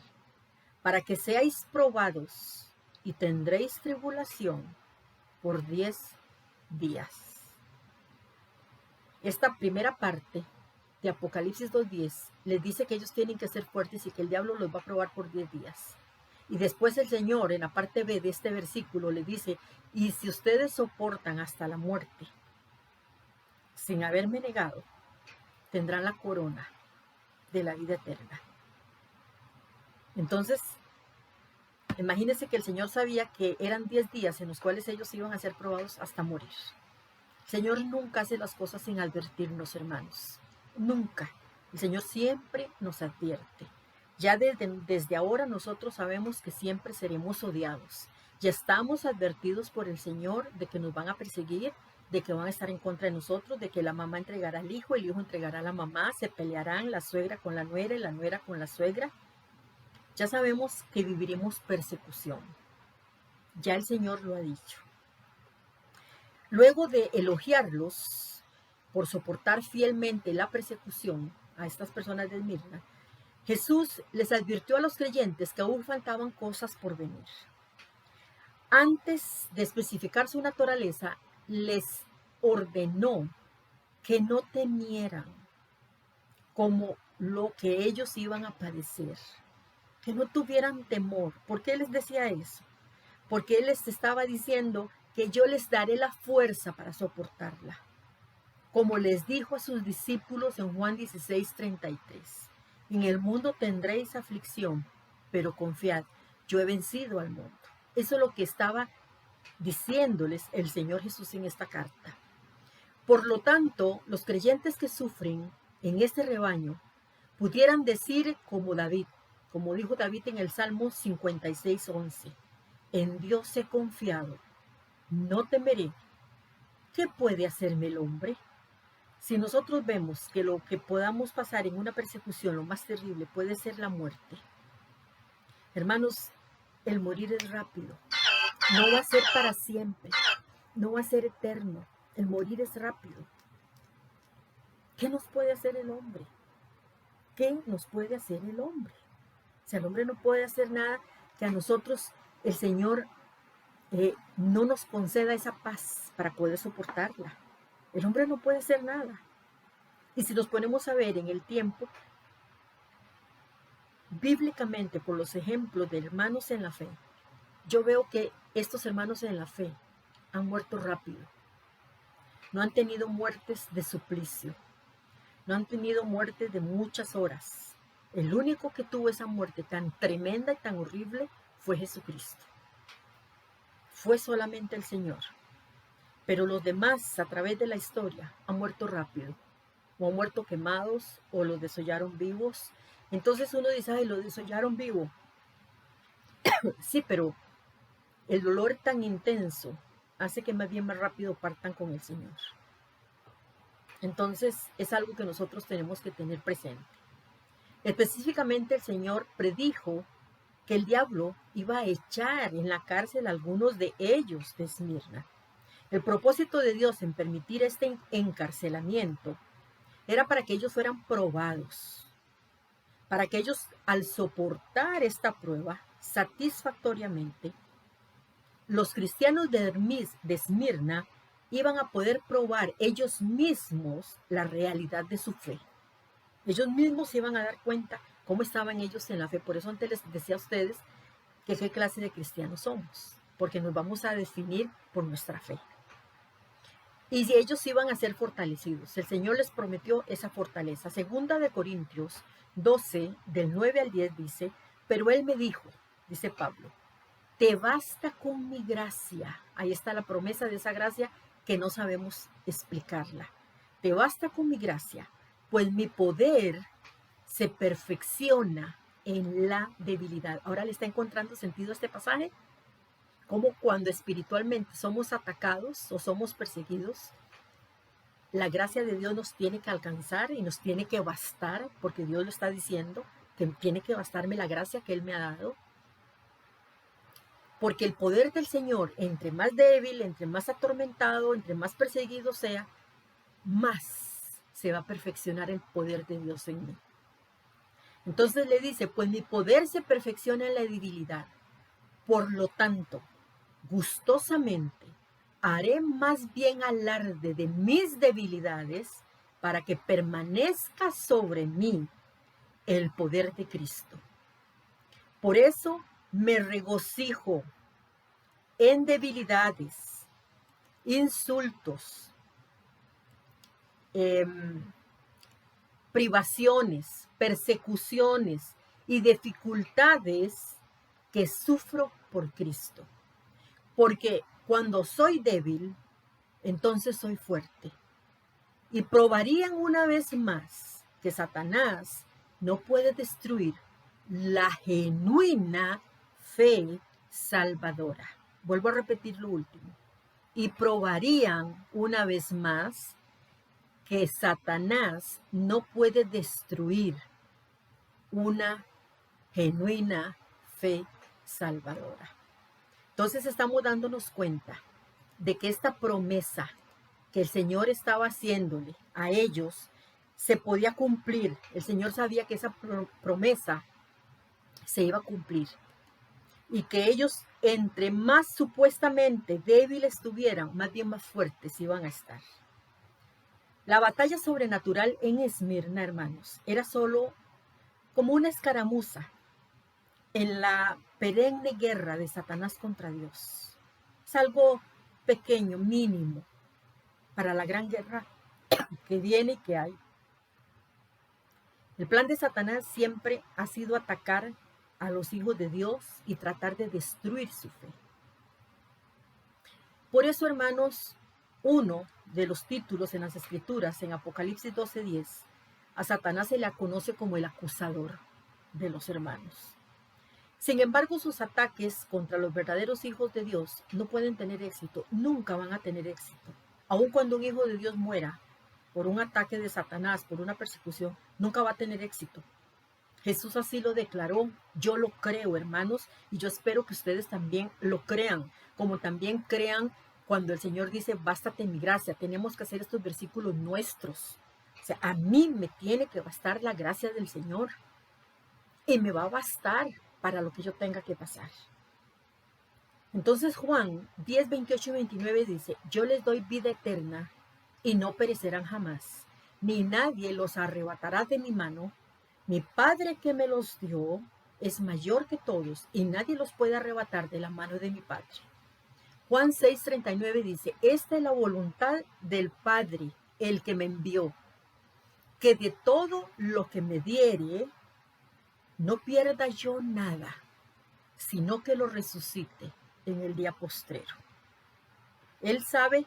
para que seáis probados y tendréis tribulación por 10 días. Esta primera parte de Apocalipsis 2:10 les dice que ellos tienen que ser fuertes y que el diablo los va a probar por 10 días. Y después el Señor en la parte B de este versículo le dice, y si ustedes soportan hasta la muerte, sin haberme negado, tendrán la corona de la vida eterna. Entonces, imagínense que el Señor sabía que eran 10 días en los cuales ellos iban a ser probados hasta morir. El Señor nunca hace las cosas sin advertirnos, hermanos. Nunca. El Señor siempre nos advierte. Ya desde ahora nosotros sabemos que siempre seremos odiados. Ya estamos advertidos por el Señor de que nos van a perseguir, de que van a estar en contra de nosotros, de que la mamá entregará al hijo, el hijo entregará a la mamá, se pelearán la suegra con la nuera y la nuera con la suegra. Ya sabemos que viviremos persecución. Ya el Señor lo ha dicho. Luego de elogiarlos por soportar fielmente la persecución a estas personas de Esmirna, Jesús les advirtió a los creyentes que aún faltaban cosas por venir. Antes de especificar su naturaleza, les ordenó que no temieran como lo que ellos iban a padecer, que no tuvieran temor. ¿Por qué les decía eso? Porque Él les estaba diciendo que yo les daré la fuerza para soportarla. Como les dijo a sus discípulos en Juan 16:33. En el mundo tendréis aflicción, pero confiad, yo he vencido al mundo. Eso es lo que estaba diciéndoles el Señor Jesús en esta carta. Por lo tanto, los creyentes que sufren en este rebaño pudieran decir como David, como dijo David en el Salmo 56:11, en Dios he confiado, no temeré. ¿Qué puede hacerme el hombre? Si nosotros vemos que lo que podamos pasar en una persecución, lo más terrible, puede ser la muerte. Hermanos, el morir es rápido. No va a ser para siempre. No va a ser eterno. El morir es rápido. ¿Qué nos puede hacer el hombre? ¿Qué nos puede hacer el hombre? Si el hombre no puede hacer nada, que a nosotros el Señor no nos conceda esa paz para poder soportarla. El hombre no puede hacer nada. Y si nos ponemos a ver en el tiempo, bíblicamente por los ejemplos de hermanos en la fe, yo veo que estos hermanos en la fe han muerto rápido. No han tenido muertes de suplicio. No han tenido muertes de muchas horas. El único que tuvo esa muerte tan tremenda y tan horrible fue Jesucristo. Fue solamente el Señor. Pero los demás, a través de la historia, han muerto rápido. O han muerto quemados, o los desollaron vivos. Entonces uno dice, ay, lo desollaron vivo. Sí, pero el dolor tan intenso hace que más bien más rápido partan con el Señor. Entonces es algo que nosotros tenemos que tener presente. Específicamente el Señor predijo que el diablo iba a echar en la cárcel a algunos de ellos de Esmirna. El propósito de Dios en permitir este encarcelamiento era para que ellos fueran probados, para que ellos al soportar esta prueba satisfactoriamente, los cristianos de Esmirna iban a poder probar ellos mismos la realidad de su fe. Ellos mismos se iban a dar cuenta cómo estaban ellos en la fe. Por eso antes les decía a ustedes que qué clase de cristianos somos, porque nos vamos a definir por nuestra fe. Y si ellos iban a ser fortalecidos, el Señor les prometió esa fortaleza. Segunda de Corintios 12, del 9 al 10 dice, pero Él me dijo, dice Pablo, te basta con mi gracia. Ahí está la promesa de esa gracia que no sabemos explicarla. Te basta con mi gracia, pues mi poder se perfecciona en la debilidad. Ahora le está encontrando sentido a este pasaje. Como cuando espiritualmente somos atacados o somos perseguidos, la gracia de Dios nos tiene que alcanzar y nos tiene que bastar, porque Dios lo está diciendo, que tiene que bastarme la gracia que Él me ha dado. Porque el poder del Señor, entre más débil, entre más atormentado, entre más perseguido sea, más se va a perfeccionar el poder de Dios en mí. Entonces le dice, pues mi poder se perfecciona en la debilidad. Por lo tanto, gustosamente haré más bien alarde de mis debilidades para que permanezca sobre mí el poder de Cristo. Por eso me regocijo en debilidades, insultos, privaciones, persecuciones y dificultades que sufro por Cristo. Porque cuando soy débil, entonces soy fuerte. Y probarían una vez más que Satanás no puede destruir la genuina fe salvadora. Vuelvo a repetir lo último. Y probarían una vez más que Satanás no puede destruir una genuina fe salvadora. Entonces estamos dándonos cuenta de que esta promesa que el Señor estaba haciéndole a ellos se podía cumplir. El Señor sabía que esa promesa se iba a cumplir y que ellos, entre más supuestamente débiles estuvieran, más bien más fuertes iban a estar. La batalla sobrenatural en Esmirna, hermanos, era solo como una escaramuza en la perenne guerra de Satanás contra Dios. Es algo pequeño, mínimo, para la gran guerra que viene y que hay. El plan de Satanás siempre ha sido atacar a los hijos de Dios y tratar de destruir su fe. Por eso, hermanos, uno de los títulos en las Escrituras, en Apocalipsis 12:10, a Satanás se le conoce como el acusador de los hermanos. Sin embargo, sus ataques contra los verdaderos hijos de Dios no pueden tener éxito, nunca van a tener éxito. Aun cuando un hijo de Dios muera por un ataque de Satanás, por una persecución, nunca va a tener éxito. Jesús así lo declaró, yo lo creo, hermanos, y yo espero que ustedes también lo crean, como también crean cuando el Señor dice, bástate mi gracia. Tenemos que hacer estos versículos nuestros. O sea, a mí me tiene que bastar la gracia del Señor y me va a bastar para lo que yo tenga que pasar. Entonces Juan 10, 28 y 29 dice, yo les doy vida eterna y no perecerán jamás, ni nadie los arrebatará de mi mano. Mi Padre que me los dio es mayor que todos y nadie los puede arrebatar de la mano de mi Padre. Juan 6, 39 dice, esta es la voluntad del Padre, el que me envió, que de todo lo que me diere, no pierda yo nada, sino que lo resucite en el día postrero. Él sabe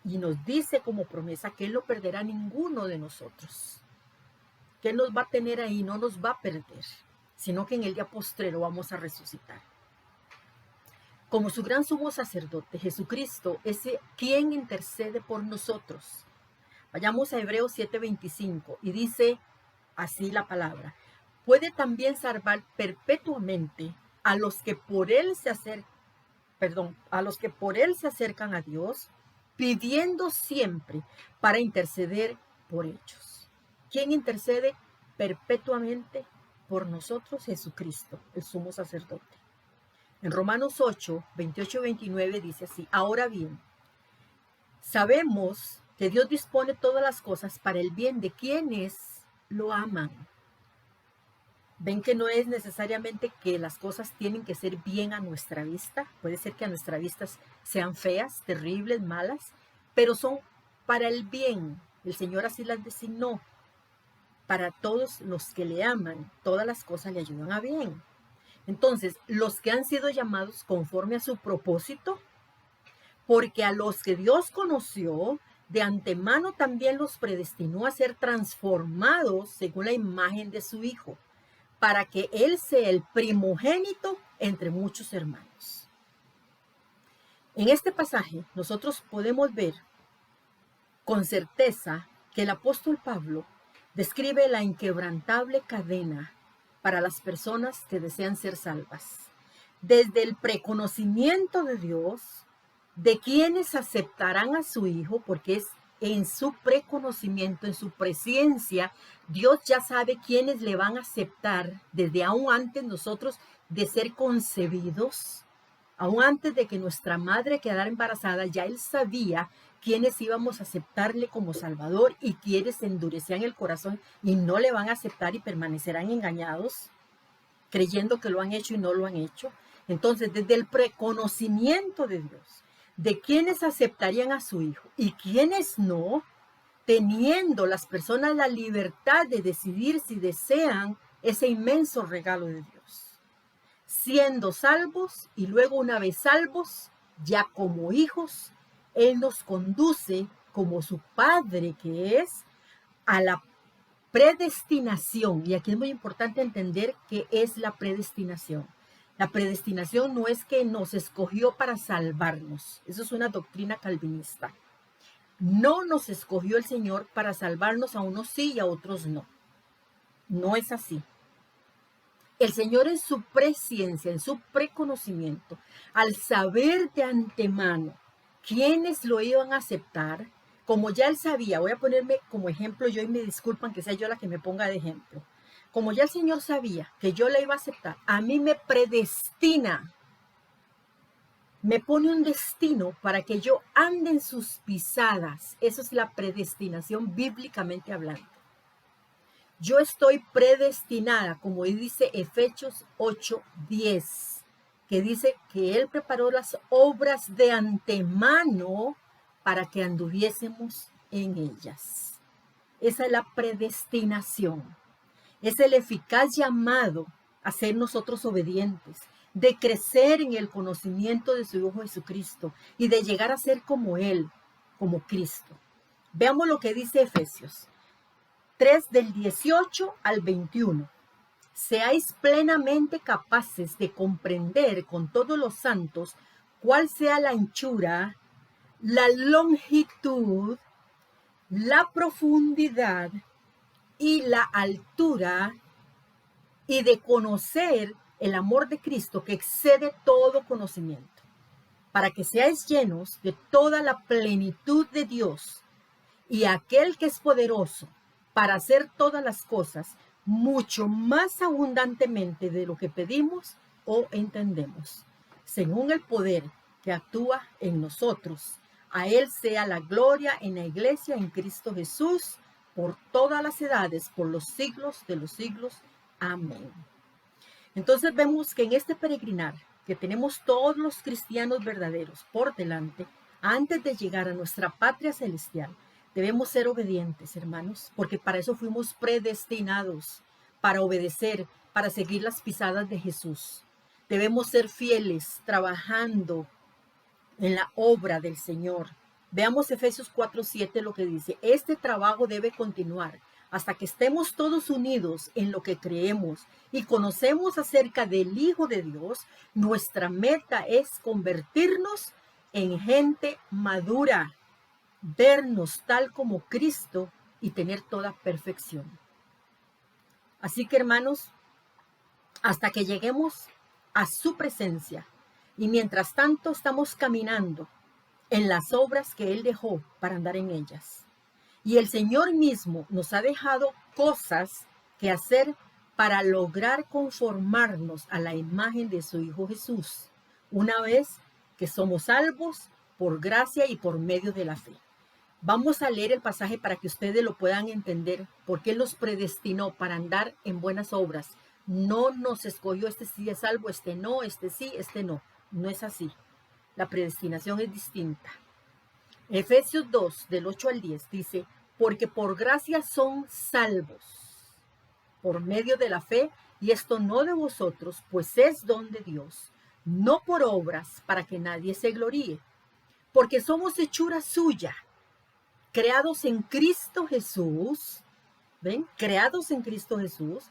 y nos dice como promesa que Él no perderá a ninguno de nosotros, que Él nos va a tener ahí, no nos va a perder, sino que en el día postrero vamos a resucitar. Como su gran sumo sacerdote, Jesucristo es quien intercede por nosotros. Vayamos a Hebreos 7:25 y dice así la palabra. Puede también salvar perpetuamente a los que por él se acercan a Dios, pidiendo siempre para interceder por ellos. ¿Quién intercede perpetuamente por nosotros? Jesucristo, el sumo sacerdote. En Romanos 8, 28 y 29 dice así: ahora bien, sabemos que Dios dispone todas las cosas para el bien de quienes lo aman. Ven que no es necesariamente que las cosas tienen que ser bien a nuestra vista. Puede ser que a nuestra vista sean feas, terribles, malas, pero son para el bien. El Señor así las designó. Para todos los que le aman, todas las cosas le ayudan a bien. Entonces, los que han sido llamados conforme a su propósito, porque a los que Dios conoció, de antemano también los predestinó a ser transformados según la imagen de su Hijo, para que Él sea el primogénito entre muchos hermanos. En este pasaje nosotros podemos ver con certeza que el apóstol Pablo describe la inquebrantable cadena para las personas que desean ser salvas. Desde el preconocimiento de Dios, de quienes aceptarán a su Hijo, porque es en su preconocimiento, en su presencia, Dios ya sabe quiénes le van a aceptar desde aún antes nosotros de ser concebidos, aún antes de que nuestra madre quedara embarazada, ya Él sabía quiénes íbamos a aceptarle como Salvador y quiénes endurecían el corazón y no le van a aceptar y permanecerán engañados, creyendo que lo han hecho y no lo han hecho. Entonces, desde el preconocimiento de Dios, de quienes aceptarían a su Hijo y quienes no, teniendo las personas la libertad de decidir si desean ese inmenso regalo de Dios, siendo salvos y luego una vez salvos, ya como hijos, Él nos conduce como su Padre que es a la predestinación. Y aquí es muy importante entender qué es la predestinación. La predestinación no es que nos escogió para salvarnos. Eso es una doctrina calvinista. No nos escogió el Señor para salvarnos, a unos sí y a otros no. No es así. El Señor en su presciencia, en su preconocimiento, al saber de antemano quiénes lo iban a aceptar, como ya Él sabía, voy a ponerme como ejemplo yo y me disculpan que sea yo la que me ponga de ejemplo. Como ya el Señor sabía que yo la iba a aceptar, a mí me predestina, me pone un destino para que yo ande en sus pisadas. Eso es la predestinación bíblicamente hablando. Yo estoy predestinada, como dice Efesios 8:10, que dice que Él preparó las obras de antemano para que anduviésemos en ellas. Esa es la predestinación. Es el eficaz llamado a ser nosotros obedientes, de crecer en el conocimiento de su Hijo Jesucristo y de llegar a ser como Él, como Cristo. Veamos lo que dice Efesios 3 del 18 al 21. Seáis plenamente capaces de comprender con todos los santos cuál sea la anchura, la longitud, la profundidad y la altura, y de conocer el amor de Cristo que excede todo conocimiento, para que seáis llenos de toda la plenitud de Dios. Y aquel que es poderoso para hacer todas las cosas mucho más abundantemente de lo que pedimos o entendemos, según el poder que actúa en nosotros. A Él sea la gloria en la iglesia en Cristo Jesús, por todas las edades, por los siglos de los siglos. Amén. Entonces vemos que en este peregrinar que tenemos todos los cristianos verdaderos por delante, antes de llegar a nuestra patria celestial, debemos ser obedientes, hermanos, porque para eso fuimos predestinados, para obedecer, para seguir las pisadas de Jesús. Debemos ser fieles, trabajando en la obra del Señor. Veamos Efesios 4:7 lo que dice. Este trabajo debe continuar hasta que estemos todos unidos en lo que creemos y conocemos acerca del Hijo de Dios. Nuestra meta es convertirnos en gente madura, vernos tal como Cristo y tener toda perfección. Así que, hermanos, hasta que lleguemos a su presencia y mientras tanto estamos caminando en las obras que Él dejó para andar en ellas. Y el Señor mismo nos ha dejado cosas que hacer para lograr conformarnos a la imagen de su Hijo Jesús, una vez que somos salvos por gracia y por medio de la fe. Vamos a leer el pasaje para que ustedes lo puedan entender, porque Él nos predestinó para andar en buenas obras. No nos escogió, este sí es salvo, este no, este sí, este no. No es así. La predestinación es distinta. Efesios 2, del 8 al 10, dice, porque por gracia son salvos, por medio de la fe, y esto no de vosotros, pues es don de Dios, no por obras, para que nadie se gloríe, porque somos hechura suya, creados en Cristo Jesús, ¿ven? Creados en Cristo Jesús,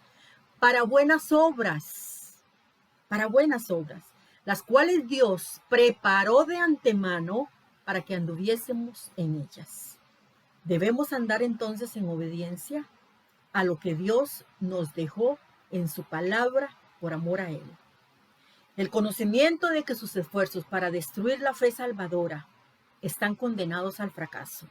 para buenas obras, las cuales Dios preparó de antemano para que anduviésemos en ellas. Debemos andar entonces en obediencia a lo que Dios nos dejó en su palabra por amor a Él. El conocimiento de que sus esfuerzos para destruir la fe salvadora están condenados al fracaso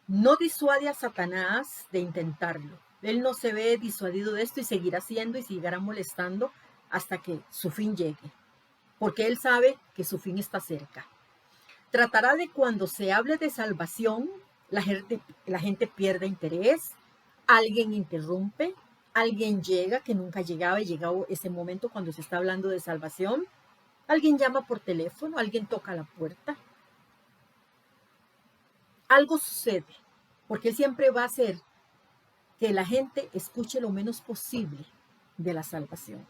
no disuade a Satanás de intentarlo. Él no se ve disuadido de esto y seguirá haciendo y seguirá molestando hasta que su fin llegue, porque él sabe que su fin está cerca. Tratará de cuando se hable de salvación, la gente pierde interés, alguien interrumpe, alguien llega que nunca llegaba y llegado ese momento cuando se está hablando de salvación, alguien llama por teléfono, alguien toca la puerta. Algo sucede, porque él siempre va a hacer que la gente escuche lo menos posible de la salvación.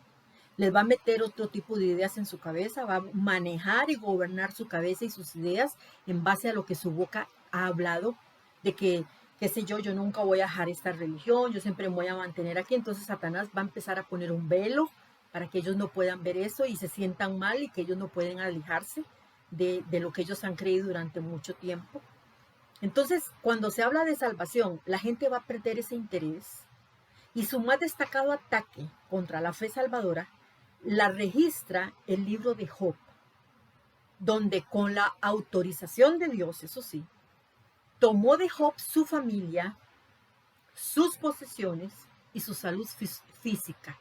Les va a meter otro tipo de ideas en su cabeza, va a manejar y gobernar su cabeza y sus ideas en base a lo que su boca ha hablado, de que, qué sé yo nunca voy a dejar esta religión, yo siempre me voy a mantener aquí. Entonces Satanás va a empezar a poner un velo para que ellos no puedan ver eso y se sientan mal y que ellos no pueden alejarse de lo que ellos han creído durante mucho tiempo. Entonces, cuando se habla de salvación, la gente va a perder ese interés y su más destacado ataque contra la fe salvadora la registra el libro de Job, donde con la autorización de Dios, eso sí, tomó de Job su familia, sus posesiones y su salud física.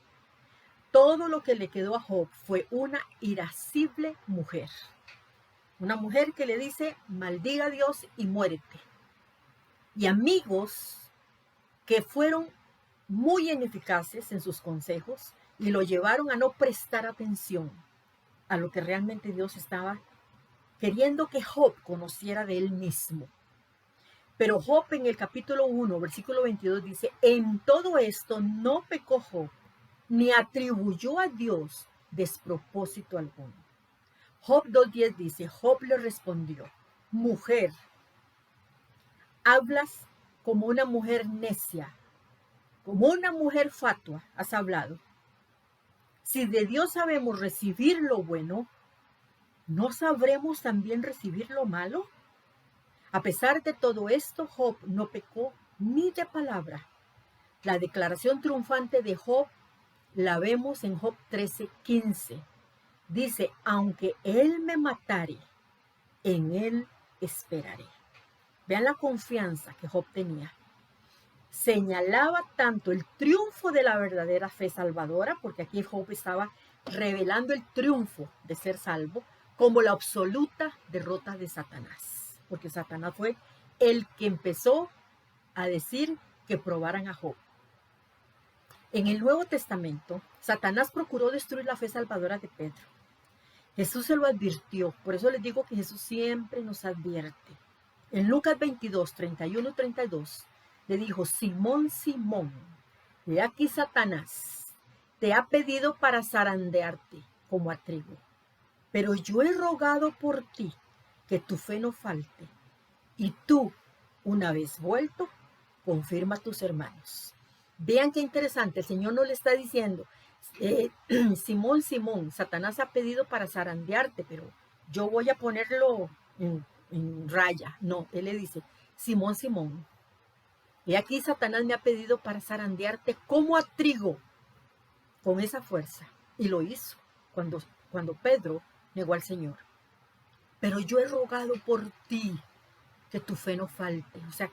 Todo lo que le quedó a Job fue una irascible mujer. Una mujer que le dice, maldiga a Dios y muérete. Y amigos que fueron muy ineficaces en sus consejos y lo llevaron a no prestar atención a lo que realmente Dios estaba queriendo que Job conociera de él mismo. Pero Job en el capítulo 1, versículo 22 dice, en todo esto no pecó Job, ni atribuyó a Dios despropósito alguno. Job 2.10 dice, Job le respondió, mujer, hablas como una mujer necia, como una mujer fatua has hablado. Si de Dios sabemos recibir lo bueno, ¿no sabremos también recibir lo malo? A pesar de todo esto, Job no pecó ni de palabra. La declaración triunfante de Job la vemos en Job 13:15. Dice, aunque él me matare, en él esperaré. Vean la confianza que Job tenía. Señalaba tanto el triunfo de la verdadera fe salvadora, porque aquí Job estaba revelando el triunfo de ser salvo, como la absoluta derrota de Satanás, porque Satanás fue el que empezó a decir que probaran a Job. En el Nuevo Testamento, Satanás procuró destruir la fe salvadora de Pedro. Jesús se lo advirtió, por eso les digo que Jesús siempre nos advierte. En Lucas 22, 31, 32, le dijo, Simón, Simón, he aquí Satanás te ha pedido para zarandearte como a trigo, pero yo he rogado por ti que tu fe no falte, y tú, una vez vuelto, confirma a tus hermanos. Vean qué interesante, el Señor no le está diciendo, Simón, Simón, Satanás ha pedido para zarandearte, pero yo voy a ponerlo en raya. No, él le dice, Simón, Simón, y aquí Satanás me ha pedido para zarandearte como a trigo, con esa fuerza. Y lo hizo cuando Pedro negó al Señor. Pero yo he rogado por ti que tu fe no falte. O sea,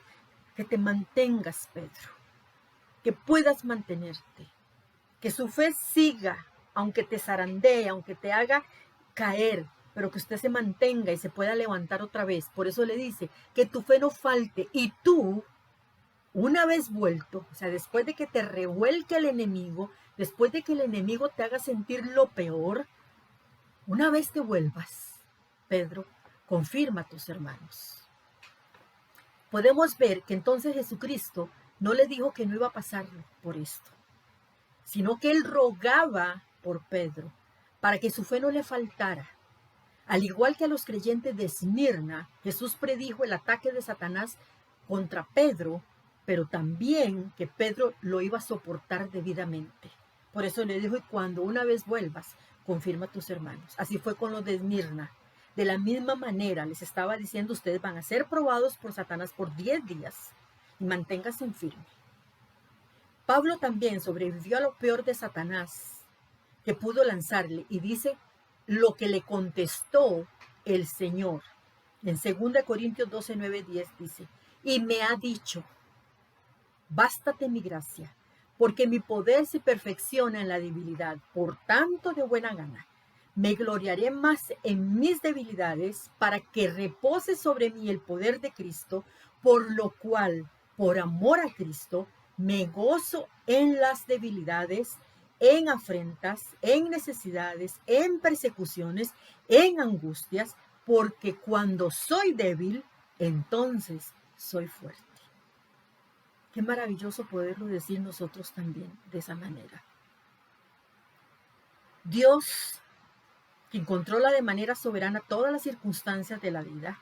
que te mantengas, Pedro, que puedas mantenerte, que su fe siga, aunque te zarandee, aunque te haga caer, pero que usted se mantenga y se pueda levantar otra vez. Por eso le dice, que tu fe no falte. Y tú, una vez vuelto, o sea, después de que te revuelque el enemigo, después de que el enemigo te haga sentir lo peor, una vez que vuelvas, Pedro, confirma a tus hermanos. Podemos ver que entonces Jesucristo no le dijo que no iba a pasar por esto, sino que él rogaba por Pedro para que su fe no le faltara. Al igual que a los creyentes de Esmirna, Jesús predijo el ataque de Satanás contra Pedro, pero también que Pedro lo iba a soportar debidamente. Por eso le dijo, y cuando una vez vuelvas, confirma a tus hermanos. Así fue con los de Esmirna. De la misma manera les estaba diciendo, ustedes van a ser probados por Satanás por 10 días y manténganse en firme. Pablo también sobrevivió a lo peor de Satanás que pudo lanzarle y dice lo que le contestó el Señor. En 2 Corintios 12, 9, 10 dice, y me ha dicho, bástate mi gracia, porque mi poder se perfecciona en la debilidad. Por tanto, de buena gana, me gloriaré más en mis debilidades para que repose sobre mí el poder de Cristo, por lo cual, por amor a Cristo, me gozo en las debilidades, en afrentas, en necesidades, en persecuciones, en angustias, porque cuando soy débil, entonces soy fuerte. Qué maravilloso poderlo decir nosotros también de esa manera. Dios, quien controla de manera soberana todas las circunstancias de la vida,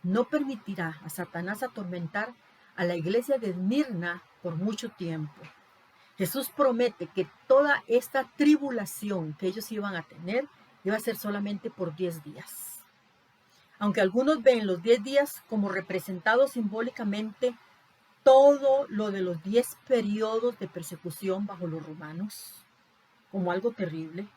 no permitirá a Satanás atormentar a la iglesia de Esmirna por mucho tiempo. Jesús promete que toda esta tribulación que ellos iban a tener iba a ser solamente por 10 días. Aunque algunos ven los 10 días como representados simbólicamente todo lo de los 10 periodos de persecución bajo los romanos, como algo terrible,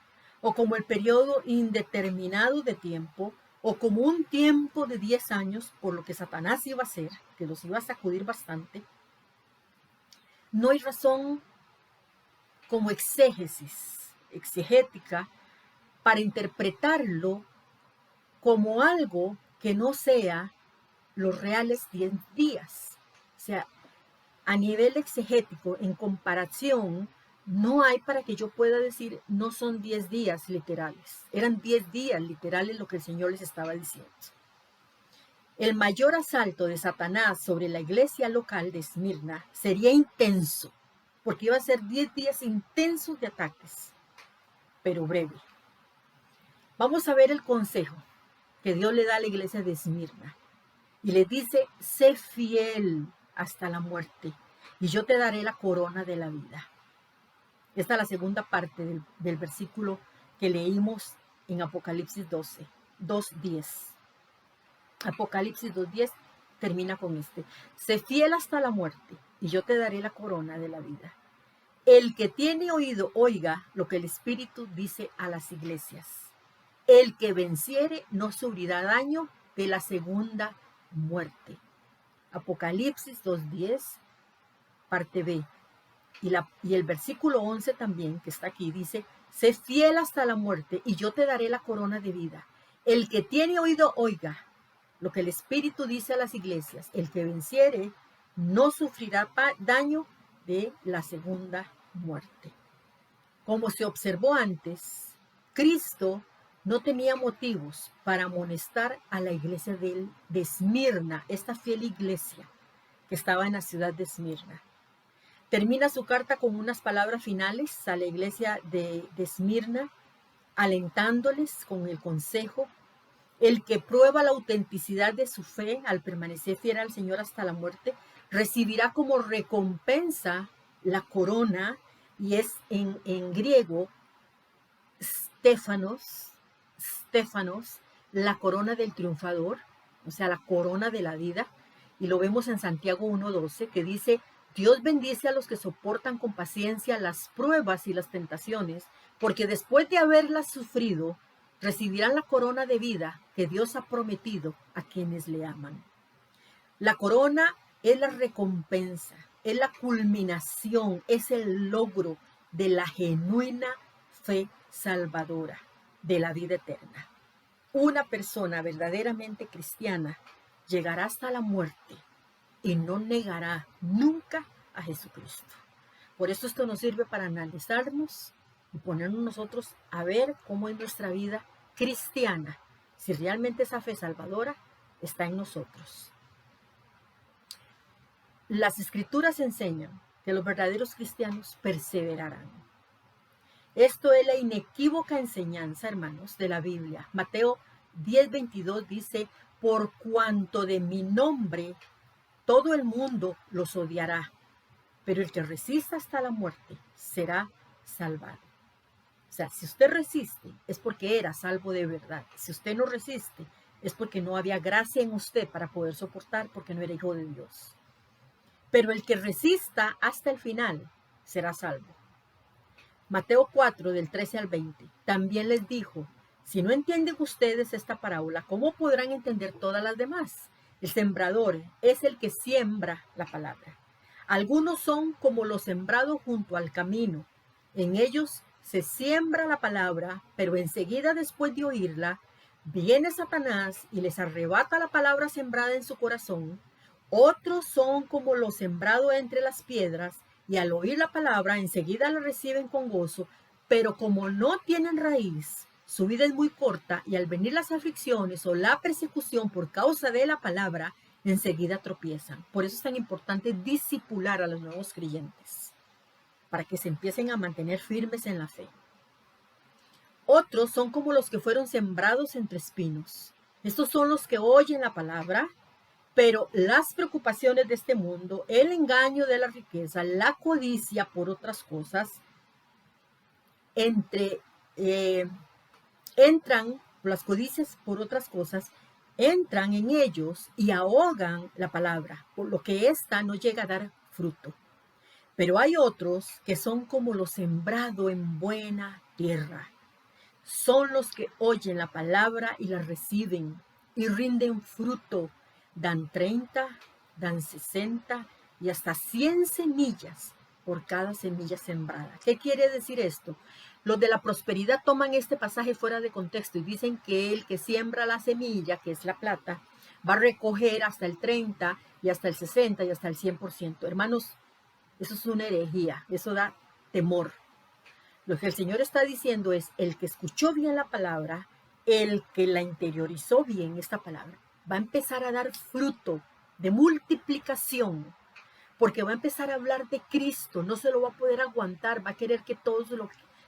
o como el periodo indeterminado de tiempo, o como un tiempo de 10 años, por lo que Satanás iba a hacer, que los iba a sacudir bastante, no hay razón como exegética, para interpretarlo como algo que no sea los reales 10 días. O sea, a nivel exegético, en comparación, no hay para que yo pueda decir, no son 10 días literales. Eran 10 días literales lo que el Señor les estaba diciendo. El mayor asalto de Satanás sobre la iglesia local de Esmirna sería intenso, porque iba a ser 10 días intensos de ataques, pero breve. Vamos a ver el consejo que Dios le da a la iglesia de Esmirna. Y le dice, sé fiel hasta la muerte, y yo te daré la corona de la vida. Esta es la segunda parte del versículo que leímos en Apocalipsis 2:10. Apocalipsis 2:10 termina con este. Sé fiel hasta la muerte, y yo te daré la corona de la vida. El que tiene oído, oiga lo que el Espíritu dice a las iglesias. El que venciere no sufrirá daño de la segunda muerte. Apocalipsis 2:10, parte B. Y el versículo 11 también, que está aquí, dice, sé fiel hasta la muerte, y yo te daré la corona de vida. El que tiene oído, oiga lo que el Espíritu dice a las iglesias. El que venciere no sufrirá daño de la segunda muerte. Como se observó antes, Cristo no tenía motivos para amonestar a la iglesia de Esmirna, esta fiel iglesia que estaba en la ciudad de Esmirna. Termina su carta con unas palabras finales a la iglesia de Esmirna, alentándoles con el consejo: el que prueba la autenticidad de su fe al permanecer fiel al Señor hasta la muerte, recibirá como recompensa la corona, y es en griego Stéfanos, la corona del triunfador, o sea, la corona de la vida. Y lo vemos en Santiago 1:12, que dice: Dios bendice a los que soportan con paciencia las pruebas y las tentaciones, porque después de haberlas sufrido, recibirán la corona de vida que Dios ha prometido a quienes le aman. La corona es la recompensa, es la culminación, es el logro de la genuina fe salvadora de la vida eterna. Una persona verdaderamente cristiana llegará hasta la muerte y no negará nunca a Jesucristo. Por eso esto nos sirve para analizarnos y ponernos nosotros a ver cómo es nuestra vida cristiana, si realmente esa fe salvadora está en nosotros. Las escrituras enseñan que los verdaderos cristianos perseverarán. Esto es la inequívoca enseñanza, hermanos, de la Biblia. Mateo 10:22 dice, por cuanto de mi nombre todo el mundo los odiará, pero el que resista hasta la muerte será salvado. O sea, si usted resiste es porque era salvo de verdad. Si usted no resiste es porque no había gracia en usted para poder soportar, porque no era hijo de Dios. Pero el que resista hasta el final será salvo. Mateo 4, del 13 al 20, también les dijo, si no entienden ustedes esta parábola, ¿cómo podrán entender todas las demás? El sembrador es el que siembra la palabra. Algunos son como los sembrados junto al camino. En ellos se siembra la palabra, pero enseguida después de oírla, viene Satanás y les arrebata la palabra sembrada en su corazón. Otros son como los sembrados entre las piedras, y al oír la palabra enseguida la reciben con gozo, pero como no tienen raíz, su vida es muy corta y al venir las aflicciones o la persecución por causa de la palabra, enseguida tropiezan. Por eso es tan importante discipular a los nuevos creyentes, para que se empiecen a mantener firmes en la fe. Otros son como los que fueron sembrados entre espinos. Estos son los que oyen la palabra, pero las preocupaciones de este mundo, el engaño de la riqueza, la codicia por otras cosas, las codicias por otras cosas, entran en ellos y ahogan la palabra, por lo que ésta no llega a dar fruto. Pero hay otros que son como lo sembrado en buena tierra. Son los que oyen la palabra y la reciben y rinden fruto. Dan 30, dan 60 y hasta 100 semillas por cada semilla sembrada. ¿Qué quiere decir esto? Los de la prosperidad toman este pasaje fuera de contexto y dicen que el que siembra la semilla, que es la plata, va a recoger hasta el 30 y hasta el 60 y hasta el 100%. Hermanos, eso es una herejía, eso da temor. Lo que el Señor está diciendo es, el que escuchó bien la palabra, el que la interiorizó bien esta palabra, va a empezar a dar fruto de multiplicación, porque va a empezar a hablar de Cristo, no se lo va a poder aguantar, va a querer que todos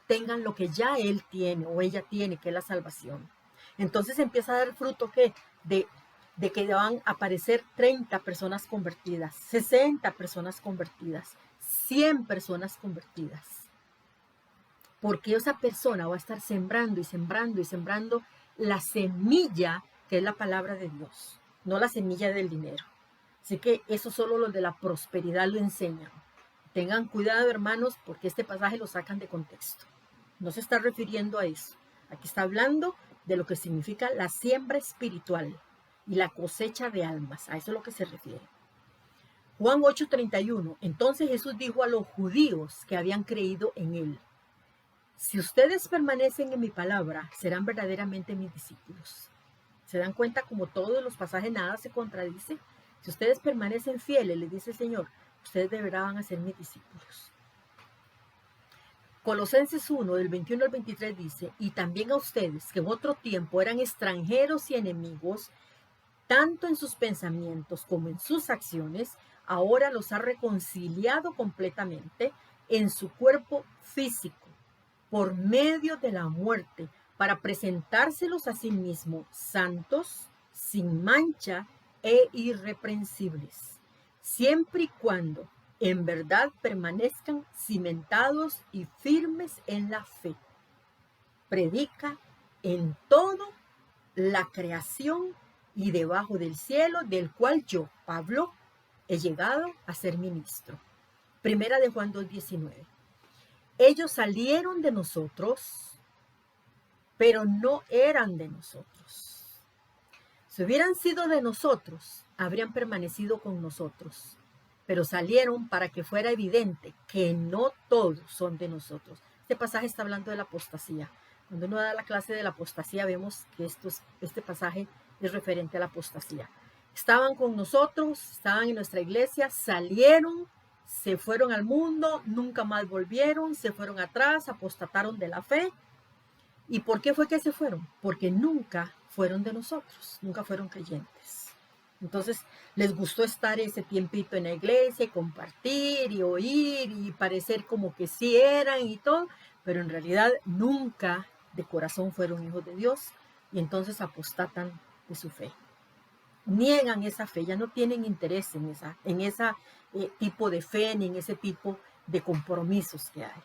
tengan lo que ya Él tiene o ella tiene, que es la salvación. Entonces empieza a dar fruto ¿qué? De que van a aparecer 30 personas convertidas, 60 personas convertidas, 100 personas convertidas. Porque esa persona va a estar sembrando y sembrando y sembrando la semilla que es la palabra de Dios, no la semilla del dinero. Así que eso solo los de la prosperidad lo enseñan. Tengan cuidado, hermanos, porque este pasaje lo sacan de contexto. No se está refiriendo a eso. Aquí está hablando de lo que significa la siembra espiritual y la cosecha de almas. A eso es lo que se refiere. Juan 8:31. Entonces Jesús dijo a los judíos que habían creído en él: si ustedes permanecen en mi palabra, serán verdaderamente mis discípulos. ¿Se dan cuenta como todos los pasajes nada se contradice? Si ustedes permanecen fieles, les dice el Señor, ustedes de verdad van a ser mis discípulos. Colosenses 1, del 21 al 23 dice, y también a ustedes, que en otro tiempo eran extranjeros y enemigos, tanto en sus pensamientos como en sus acciones, ahora los ha reconciliado completamente en su cuerpo físico, por medio de la muerte, para presentárselos a sí mismo santos, sin mancha e irreprensibles, siempre y cuando en verdad permanezcan cimentados y firmes en la fe. Predica en todo la creación y debajo del cielo, del cual yo, Pablo, he llegado a ser ministro. Primera de Juan 2:19. Ellos salieron de nosotros, pero no eran de nosotros. Si hubieran sido de nosotros, habrían permanecido con nosotros, pero salieron para que fuera evidente que no todos son de nosotros. Este pasaje está hablando de la apostasía. Cuando uno da la clase de la apostasía, vemos que este pasaje es referente a la apostasía. Estaban con nosotros, estaban en nuestra iglesia, salieron, se fueron al mundo, nunca más volvieron, se fueron atrás, apostataron de la fe. ¿Y por qué fue que se fueron? Porque nunca fueron de nosotros, nunca fueron creyentes. Entonces, les gustó estar ese tiempito en la iglesia, y compartir y oír y parecer como que sí eran y todo, pero en realidad nunca de corazón fueron hijos de Dios y entonces apostatan de su fe. Niegan esa fe, ya no tienen interés en ese tipo de fe ni en ese tipo de compromisos que hay.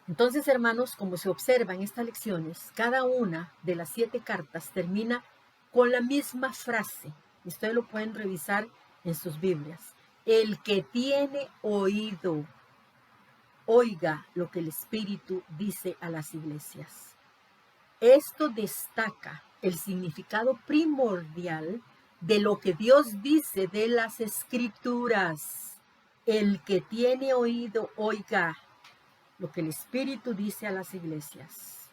Entonces, hermanos, como se observa en estas lecciones, cada una de las 7 cartas termina con la misma frase. Ustedes lo pueden revisar en sus Biblias. El que tiene oído, oiga lo que el Espíritu dice a las iglesias. Esto destaca el significado primordial de lo que Dios dice de las Escrituras. El que tiene oído, oiga lo que el Espíritu dice a las iglesias.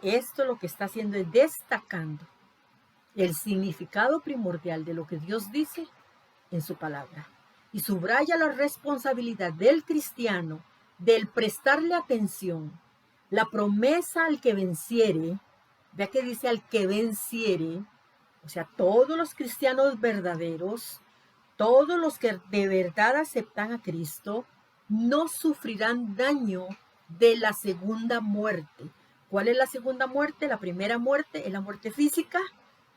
Esto lo que está haciendo es destacando el significado primordial de lo que Dios dice en su palabra. Y subraya la responsabilidad del cristiano del prestarle atención, la promesa al que venciere. Vea que dice al que venciere, o sea, todos los cristianos verdaderos, todos los que de verdad aceptan a Cristo, no sufrirán daño de la segunda muerte. ¿Cuál es la segunda muerte? La primera muerte es la muerte física,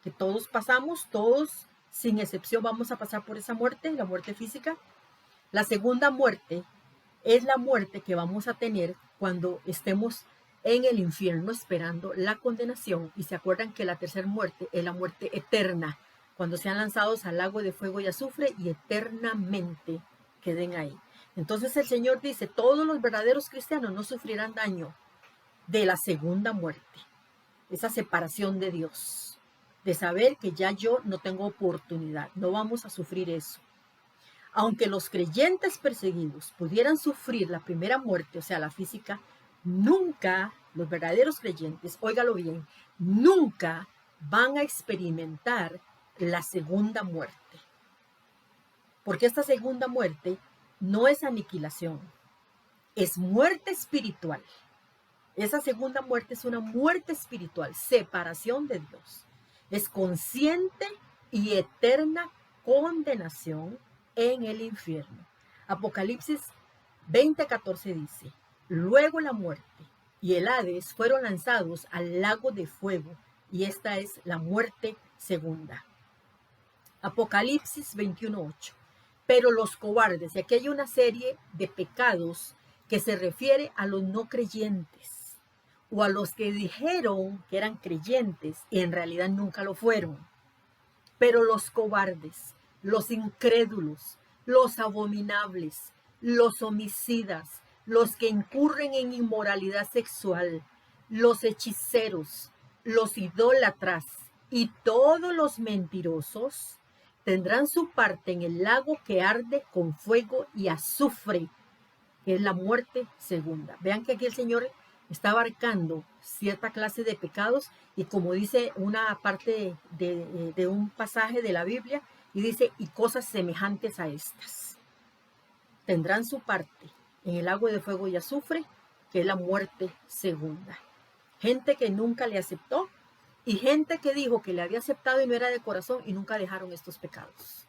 que todos pasamos, todos sin excepción vamos a pasar por esa muerte, la muerte física. La segunda muerte es la muerte que vamos a tener cuando estemos en el infierno esperando la condenación. Y se acuerdan que la tercera muerte es la muerte eterna, cuando sean lanzados al lago de fuego y azufre y eternamente queden ahí. Entonces el Señor dice, todos los verdaderos cristianos no sufrirán daño de la segunda muerte, esa separación de Dios, de saber que ya yo no tengo oportunidad, no vamos a sufrir eso. Aunque los creyentes perseguidos pudieran sufrir la primera muerte, o sea, la física, nunca los verdaderos creyentes, óigalo bien, nunca van a experimentar la segunda muerte. Porque esta segunda muerte no es aniquilación, es muerte espiritual. Esa segunda muerte es una muerte espiritual, separación de Dios. Es consciente y eterna condenación en el infierno. Apocalipsis 20:14 dice, luego la muerte y el Hades fueron lanzados al lago de fuego, y esta es la muerte segunda. Apocalipsis 21:8. Pero los cobardes, y aquí hay una serie de pecados que se refiere a los no creyentes, o a los que dijeron que eran creyentes y en realidad nunca lo fueron. Pero los cobardes, los incrédulos, los abominables, los homicidas, los que incurren en inmoralidad sexual, los hechiceros, los idólatras y todos los mentirosos tendrán su parte en el lago que arde con fuego y azufre, que es la muerte segunda. Vean que aquí el Señor está abarcando cierta clase de pecados y como dice una parte de un pasaje de la Biblia, y dice, y cosas semejantes a estas. Tendrán su parte en el lago de fuego y azufre, que es la muerte segunda. Gente que nunca le aceptó y gente que dijo que le había aceptado y no era de corazón y nunca dejaron estos pecados.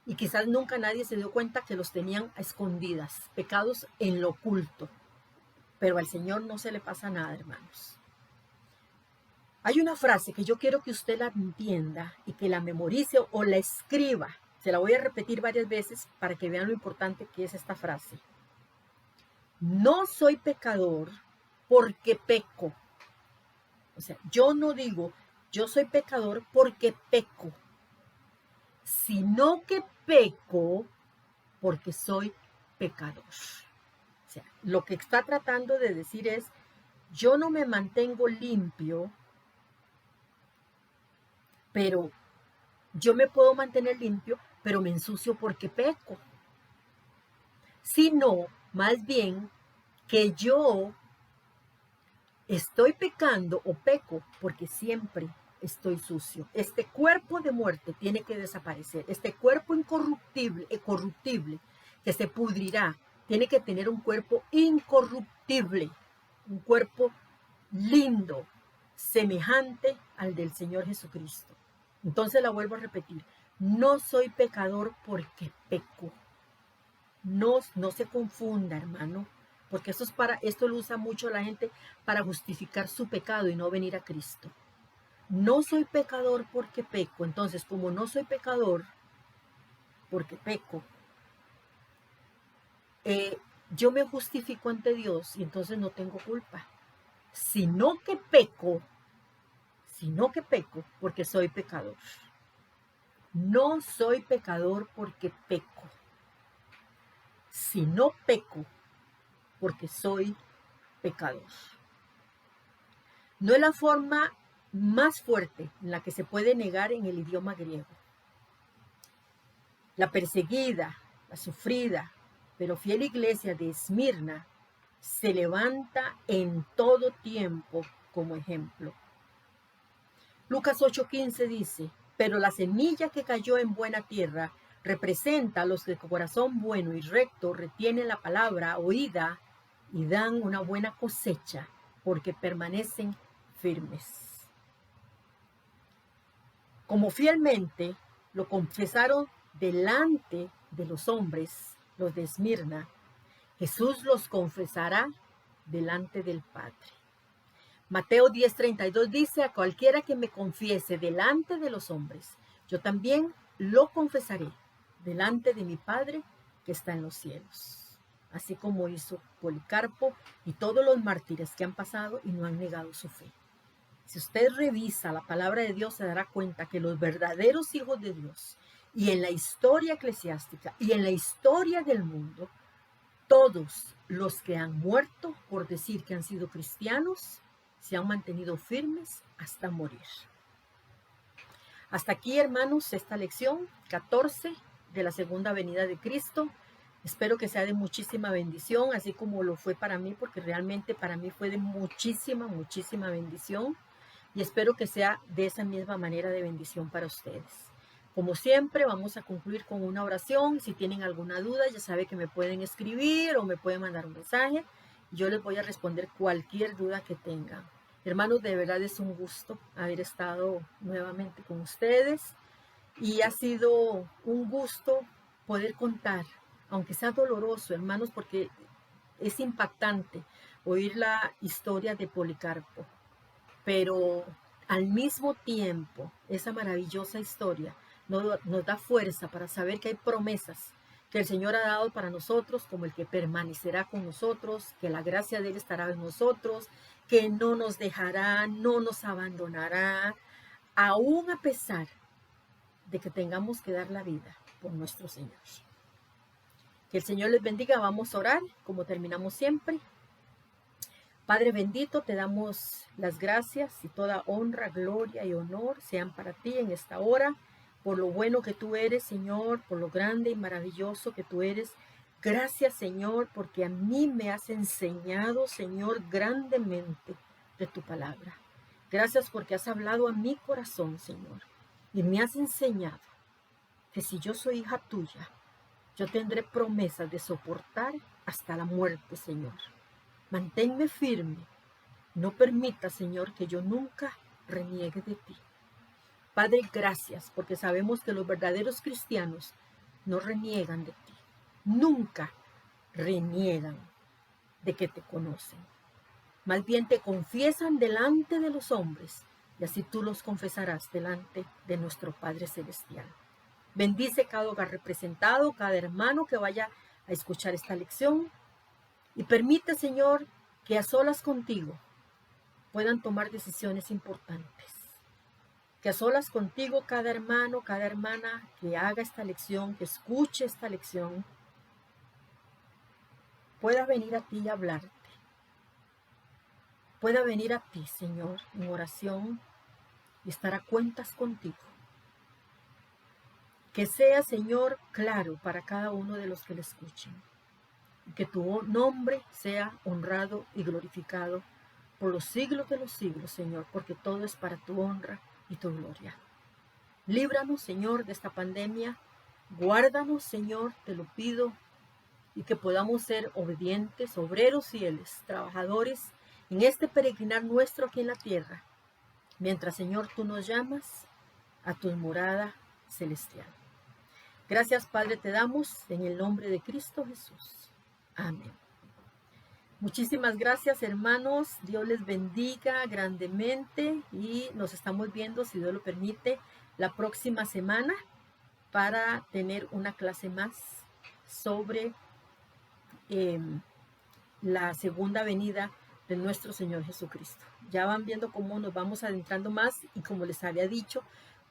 Y quizás nunca nadie se dio cuenta que los tenían a escondidas, pecados en lo oculto. Pero al Señor no se le pasa nada, hermanos. Hay una frase que yo quiero que usted la entienda y que la memorice o la escriba. Se la voy a repetir varias veces para que vean lo importante que es esta frase. No soy pecador porque peco. O sea, yo no digo, yo soy pecador porque peco, sino que peco porque soy pecador. O sea, lo que está tratando de decir es, yo no me mantengo limpio pero yo me puedo mantener limpio, pero me ensucio porque peco. Sino, más bien, que yo estoy pecando o peco porque siempre estoy sucio. Este cuerpo de muerte tiene que desaparecer. Este cuerpo corruptible, que se pudrirá, tiene que tener un cuerpo incorruptible, un cuerpo lindo, semejante al del Señor Jesucristo. Entonces la vuelvo a repetir, no soy pecador porque peco. No se confunda, hermano, porque esto lo usa mucho la gente para justificar su pecado y no venir a Cristo. No soy pecador porque peco. Entonces, como no soy pecador porque peco, yo me justifico ante Dios y entonces no tengo culpa. Sino que peco porque soy pecador. No soy pecador porque peco, sino peco porque soy pecador. No es la forma más fuerte en la que se puede negar en el idioma griego. La perseguida, la sufrida, pero fiel iglesia de Esmirna se levanta en todo tiempo como ejemplo. Lucas 8:15 dice, pero la semilla que cayó en buena tierra representa a los que con corazón bueno y recto retienen la palabra oída y dan una buena cosecha porque permanecen firmes. Como fielmente lo confesaron delante de los hombres, los de Esmirna, Jesús los confesará delante del Padre. Mateo 10:32 dice, a cualquiera que me confiese delante de los hombres, yo también lo confesaré delante de mi Padre que está en los cielos. Así como hizo Policarpo y todos los mártires que han pasado y no han negado su fe. Si usted revisa la palabra de Dios, se dará cuenta que los verdaderos hijos de Dios, y en la historia eclesiástica y en la historia del mundo, todos los que han muerto por decir que han sido cristianos, se han mantenido firmes hasta morir. Hasta aquí, hermanos, esta lección 14 de la segunda venida de Cristo. Espero que sea de muchísima bendición, así como lo fue para mí, porque realmente para mí fue de muchísima bendición. Y espero que sea de esa misma manera de bendición para ustedes. Como siempre, vamos a concluir con una oración. Si tienen alguna duda, ya saben que me pueden escribir o me pueden mandar un mensaje. Yo les voy a responder cualquier duda que tengan. Hermanos, de verdad es un gusto haber estado nuevamente con ustedes. Y ha sido un gusto poder contar, aunque sea doloroso, hermanos, porque es impactante oír la historia de Policarpo. Pero al mismo tiempo, esa maravillosa historia nos da fuerza para saber que hay promesas que el Señor ha dado para nosotros, como el que permanecerá con nosotros, que la gracia de Él estará en nosotros, que no nos dejará, no nos abandonará, aún a pesar de que tengamos que dar la vida por nuestro Señor. Que el Señor les bendiga. Vamos a orar, como terminamos siempre. Padre bendito, te damos las gracias y toda honra, gloria y honor sean para ti en esta hora, por lo bueno que tú eres, Señor, por lo grande y maravilloso que tú eres. Gracias, Señor, porque a mí me has enseñado, Señor, grandemente de tu palabra. Gracias porque has hablado a mi corazón, Señor, y me has enseñado que si yo soy hija tuya, yo tendré promesas de soportar hasta la muerte, Señor. Manténme firme. No permita, Señor, que yo nunca reniegue de ti. Padre, gracias, porque sabemos que los verdaderos cristianos no reniegan de ti. Nunca reniegan de que te conocen. Más bien te confiesan delante de los hombres, y así tú los confesarás delante de nuestro Padre Celestial. Bendice cada hogar representado, cada hermano que vaya a escuchar esta lección. Y permite, Señor, que a solas contigo puedan tomar decisiones importantes. Que a solas contigo cada hermano, cada hermana que haga esta lección, que escuche esta lección, pueda venir a ti y hablarte. Pueda venir a ti, Señor, en oración y estar a cuentas contigo. Que sea, Señor, claro para cada uno de los que le escuchen. Y que tu nombre sea honrado y glorificado por los siglos de los siglos, Señor, porque todo es para tu honra y tu gloria. Líbranos, Señor, de esta pandemia. Guárdanos, Señor, te lo pido, y que podamos ser obedientes, obreros fieles, trabajadores en este peregrinar nuestro aquí en la tierra, mientras, Señor, tú nos llamas a tu morada celestial. Gracias, Padre, te damos en el nombre de Cristo Jesús. Amén. Muchísimas gracias, hermanos. Dios les bendiga grandemente y nos estamos viendo, si Dios lo permite, la próxima semana para tener una clase más sobre la segunda venida de nuestro Señor Jesucristo. Ya van viendo cómo nos vamos adentrando más y, como les había dicho,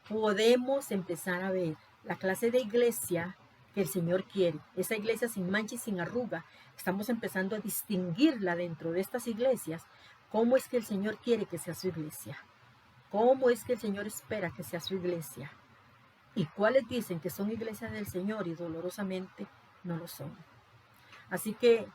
podemos empezar a ver la clase de iglesia que el Señor quiere, esa iglesia sin mancha y sin arruga. Estamos empezando a distinguirla dentro de estas iglesias. ¿Cómo es que el Señor quiere que sea su iglesia? ¿Cómo es que el Señor espera que sea su iglesia? ¿Y cuáles dicen que son iglesias del Señor y dolorosamente no lo son? Así que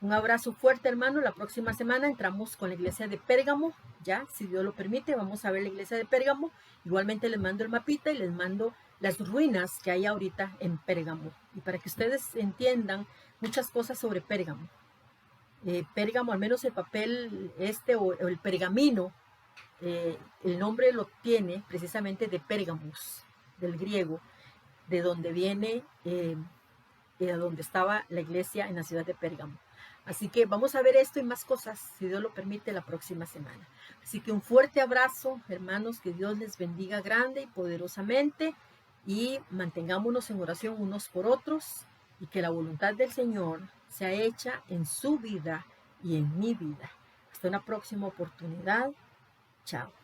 un abrazo fuerte, hermano. La próxima semana entramos con la iglesia de Pérgamo. Ya, si Dios lo permite, vamos a ver la iglesia de Pérgamo. Igualmente les mando el mapita y les mando las ruinas que hay ahorita en Pérgamo. Y para que ustedes entiendan muchas cosas sobre Pérgamo. Pérgamo, al menos el papel o el pergamino, el nombre lo tiene precisamente de Pérgamos, del griego, de donde viene, de donde estaba la iglesia en la ciudad de Pérgamo. Así que vamos a ver esto y más cosas, si Dios lo permite, la próxima semana. Así que un fuerte abrazo, hermanos, que Dios les bendiga grande y poderosamente, y mantengámonos en oración unos por otros, y que la voluntad del Señor sea hecha en su vida y en mi vida. Hasta una próxima oportunidad. Chao.